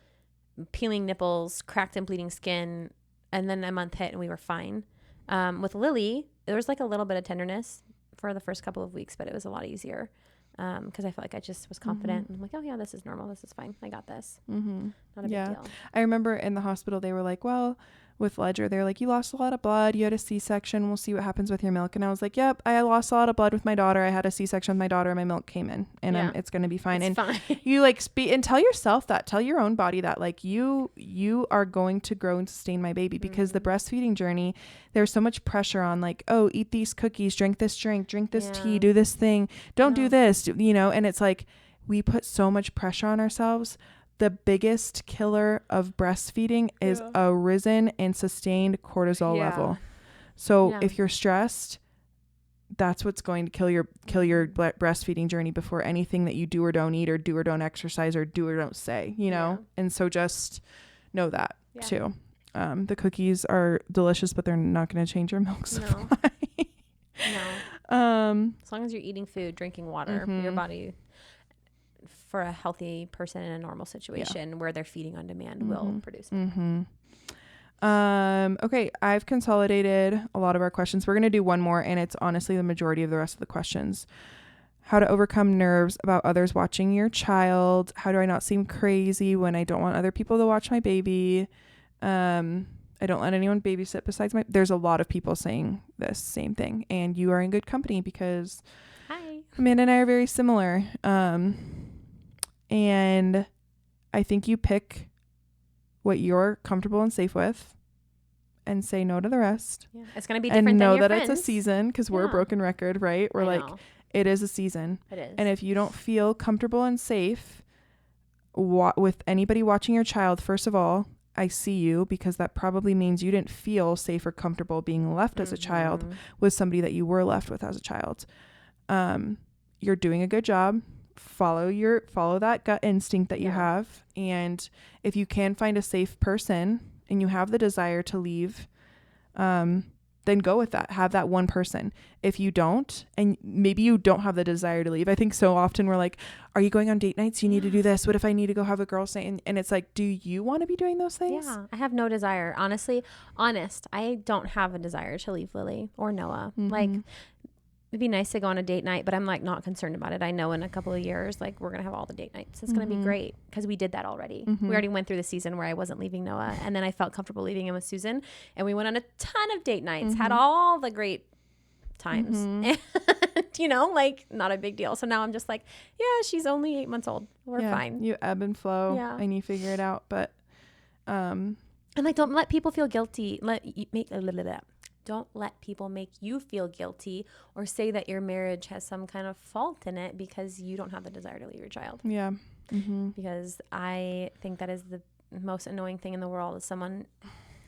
A: peeling nipples, cracked and bleeding skin. And then a month hit and we were fine. With Lily, there was like a little bit of tenderness for the first couple of weeks, but it was a lot easier. Because I felt like I just was confident. I'm like, oh yeah, this is normal. This is fine. I got this. Not a big deal.
B: I remember in the hospital, they were like, well, with Ledger, they're like, you lost a lot of blood. You had a C-section. We'll see what happens with your milk. And I was like, yep, I lost a lot of blood with my daughter. I had a C-section with my daughter and my milk came in and it's going to be fine.
A: It's fine.
B: You like and tell yourself that, tell your own body that like you are going to grow and sustain my baby because the breastfeeding journey, there's so much pressure on like, oh, eat these cookies, drink this drink this tea, do this thing, don't do this, you know? And it's like, we put so much pressure on ourselves. The biggest killer of breastfeeding is a risen and sustained cortisol level. So if you're stressed, that's what's going to kill your breastfeeding journey before anything that you do or don't eat or do or don't exercise or do or don't say, you know? And so just know that too. The cookies are delicious, but they're not going to change your milk supply.
A: No. As long as you're eating food, drinking water, your body, for a healthy person in a normal situation where they're feeding on demand will produce it.
B: Okay, I've consolidated a lot of our questions. We're going to do one more, and it's honestly the majority of the rest of the questions. How to overcome nerves about others watching your child. How do I not seem crazy when I don't want other people to watch my baby? I don't let anyone babysit besides there's a lot of people saying this same thing, and you are in good company because
A: Hi.
B: Amanda and I are very similar. And I think you pick what you're comfortable and safe with and say no to the rest.
A: Yeah. It's going to be different
B: and
A: than
B: know
A: your
B: that
A: friends.
B: It's a season because we're a broken record, right? We're like, it is a season.
A: It is.
B: And if you don't feel comfortable and safe with anybody watching your child, first of all, I see you because that probably means you didn't feel safe or comfortable being left as a child with somebody that you were left with as a child. You're doing a good job. Follow that gut instinct that you have. And if you can find a safe person and you have the desire to leave, then go with that. Have that one person. If you don't, and maybe you don't have the desire to leave. I think so often we're like, are you going on date nights? You need to do this. What if I need to go have a girls' night? And it's like, do you want to be doing those things?
A: Yeah, I have no desire. Honestly, I don't have a desire to leave Lily or Noah. Like, it'd be nice to go on a date night, but I'm like not concerned about it. I know in a couple of years, like we're going to have all the date nights. It's going to be great because we did that already. We already went through the season where I wasn't leaving Noah and then I felt comfortable leaving him with Susan and we went on a ton of date nights, had all the great times, and, you know, like not a big deal. So now I'm just like, yeah, she's only 8 months old. We're fine.
B: You ebb and flow and you figure it out. But,
A: and like, don't let people feel guilty. Don't let people make you feel guilty or say that your marriage has some kind of fault in it because you don't have the desire to leave your child.
B: Yeah.
A: Because I think that is the most annoying thing in the world is someone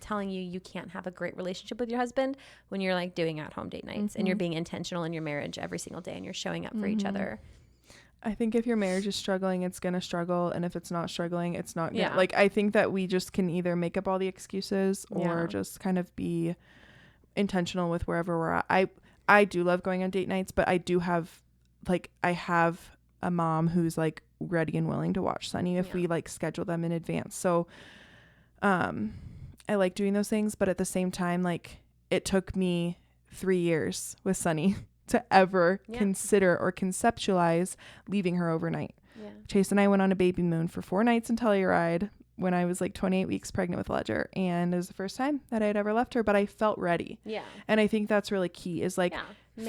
A: telling you can't have a great relationship with your husband when you're like doing at-home date nights and you're being intentional in your marriage every single day and you're showing up for each other.
B: I think if your marriage is struggling, it's going to struggle. And if it's not struggling, it's not gonna, like, I think that we just can either make up all the excuses or just kind of be intentional with wherever we're at. I do love going on date nights, but I do have I have a mom who's like ready and willing to watch Sunny if we like schedule them in advance. So I like doing those things, but at the same time, like it took me 3 years with Sunny to ever consider or conceptualize leaving her overnight. Chase and I went on a baby moon for 4 nights in Telluride. when I was like 28 weeks pregnant with Ledger, and it was the first time that I had ever left her, but I felt ready.
A: Yeah.
B: And I think that's really key, is like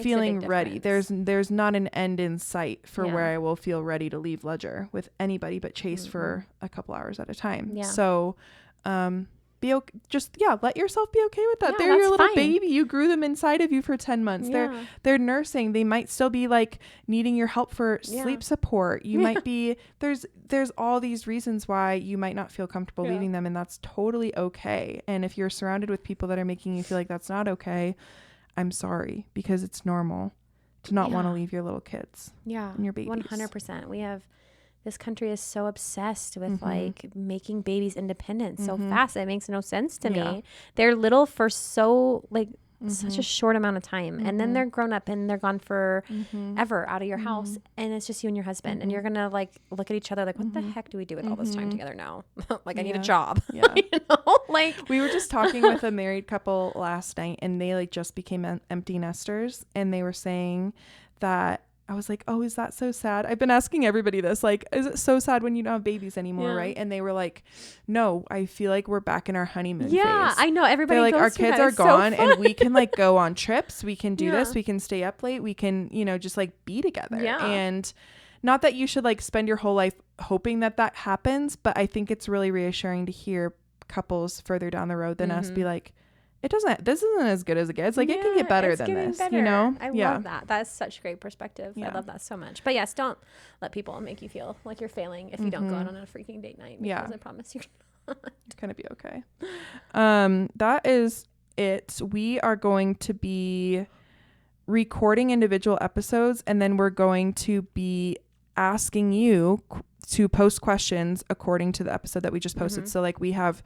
B: feeling ready. There's not an end in sight for where I will feel ready to leave Ledger with anybody but Chase for a couple hours at a time. Yeah. So, be okay. Just let yourself be okay with that. They're your little baby. You grew them inside of you for 10 months. They're nursing. They might still be like needing your help for sleep support. You might be there's all these reasons why you might not feel comfortable leaving them, and that's totally okay. And if you're surrounded with people that are making you feel like that's not okay, I'm sorry, because it's normal to not want to leave your little kids. Yeah. And your babies.
A: 100%. This country is so obsessed with like making babies independent so fast. It makes no sense to me. They're little for so like such a short amount of time, and then they're grown up and they're gone for ever out of your house, and it's just you and your husband, and you're gonna like look at each other like, what the heck do we do with all this time together now? Like I need a job. You know, like
B: we were just talking with a married couple last night, and they like just became empty nesters, and they were saying that, I was like, oh, is that so sad? I've been asking everybody this, like, is it so sad when you don't have babies anymore, right? And they were like, no, I feel like we're back in our honeymoon phase.
A: Yeah, I know. Everybody
B: like, our kids are gone, and we can like go on trips. We can do this. We can stay up late. We can, just like be together. Yeah. And not that you should like spend your whole life hoping that happens, but I think it's really reassuring to hear couples further down the road than us be like, this isn't as good as it gets. Like it can get better than this,
A: I love that. That's such great perspective. I love that so much. But yes, don't let people make you feel like you're failing if you don't go out on a freaking date night, because I promise you're not.
B: It's gonna be okay. That is it. We are going to be recording individual episodes, and then we're going to be asking you to post questions according to the episode that we just posted. So like we have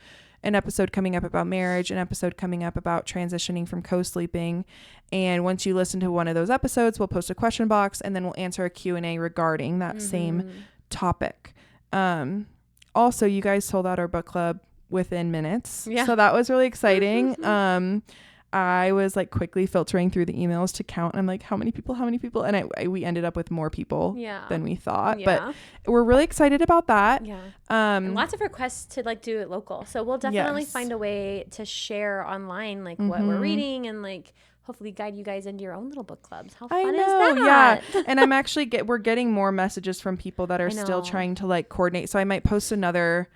B: an episode coming up about marriage, an episode coming up about transitioning from co-sleeping. And once you listen to one of those episodes, we'll post a question box, and then we'll answer a Q&A regarding that same topic. Also, you guys sold out our book club within minutes. Yeah. So that was really exciting. I was like quickly filtering through the emails to count. I'm like, how many people? And we ended up with more people than we thought, but we're really excited about that.
A: Yeah. And lots of requests to like do it local. So we'll definitely find a way to share online, like what we're reading, and like hopefully guide you guys into your own little book clubs. How fun is that?
B: Yeah. And I'm actually we're getting more messages from people that are still trying to like coordinate. So I might post another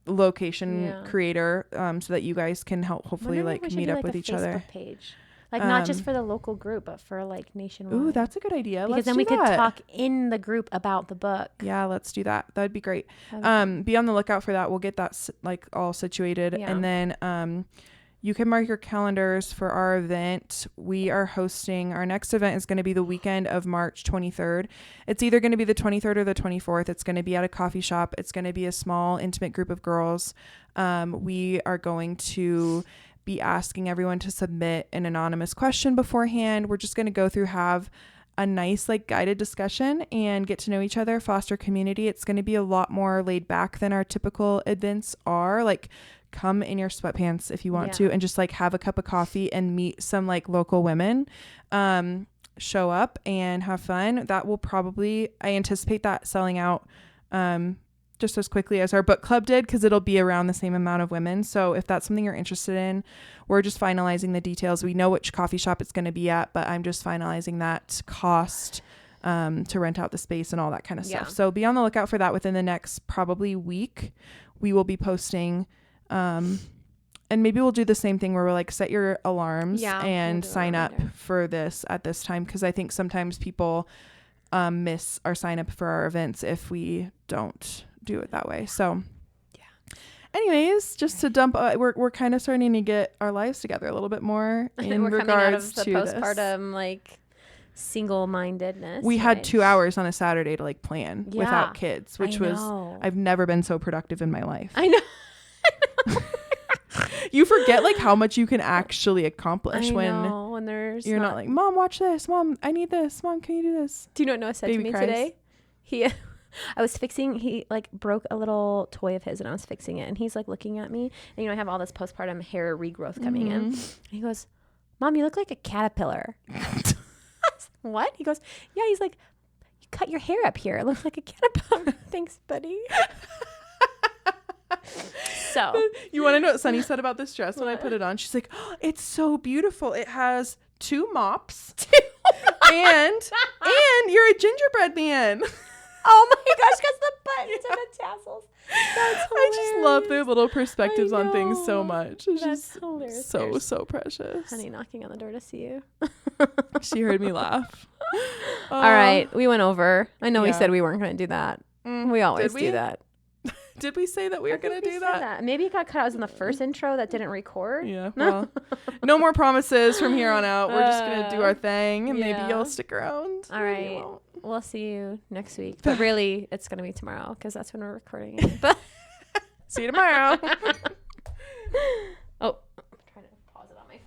B: location creator so that you guys can hopefully like meet up with each other.
A: Page. Like not just for the local group, but for like nationwide.
B: Ooh, that's a good idea.
A: Because then we could talk in the group about the book.
B: Yeah, let's do that. That'd be great. Be on the lookout for that. We'll get that like all situated, and then you can mark your calendars for our event. We are hosting, our next event is going to be the weekend of March 23rd. It's either going to be the 23rd or the 24th. It's going to be at a coffee shop. It's going to be a small, intimate group of girls. We are going to be asking everyone to submit an anonymous question beforehand. We're just going to go through, have a nice like guided discussion and get to know each other, foster community. It's going to be a lot more laid back than our typical events are. Like, come in your sweatpants if you want to, and just like have a cup of coffee and meet some like local women. Show up and have fun. That will probably, I anticipate that selling out just as quickly as our book club did, because it'll be around the same amount of women. So if that's something you're interested in, we're just finalizing the details. We know which coffee shop it's going to be at, but I'm just finalizing that cost to rent out the space and all that kind of stuff. So be on the lookout for that within the next probably week. We will be posting and maybe we'll do the same thing where we're like, set your alarms and sign up for this at this time, because I think sometimes people miss our sign up for our events if we don't do it that way. So anyways, just to dump, we're kind of starting to get our lives together a little bit more in
A: we're
B: regards
A: coming out of the
B: to
A: postpartum like single-mindedness.
B: We had 2 hours on a Saturday to like plan without kids, which was, I've never been so productive in my life.
A: I know.
B: You forget like how much you can actually accomplish
A: when there's
B: you're not like, Mom, watch this. Mom, I need this. Mom, can you do this?
A: Do you know what Noah said to me today? I was fixing, he like broke a little toy of his, and I was fixing it, and he's like looking at me, and I have all this postpartum hair regrowth coming in, and he goes, Mom, you look like a caterpillar. What? He goes, yeah. He's like, you cut your hair up here. It looks like a caterpillar. Thanks, buddy. So
B: you want to know what Sunny said about this dress when I put it on? She's like, oh, it's so beautiful. It has 2 mops and you're a gingerbread man.
A: Oh my gosh, because the buttons and the tassels. That's hilarious.
B: I just love their little perspectives on things so much. It's
A: That's
B: just
A: hilarious.
B: so precious.
A: Honey knocking on the door to see you.
B: She heard me laugh.
A: All right, we went over. I know we
B: Yeah.
A: said we weren't going to do that. We always do that.
B: Did we say that we were going to do that?
A: Maybe it got cut out in the first intro that didn't record.
B: Yeah, well, no more promises from here on out. We're just going to do our thing, and maybe you'll stick around.
A: All right. We'll see you next week. But really, it's going to be tomorrow because that's when we're recording it.
B: See you tomorrow.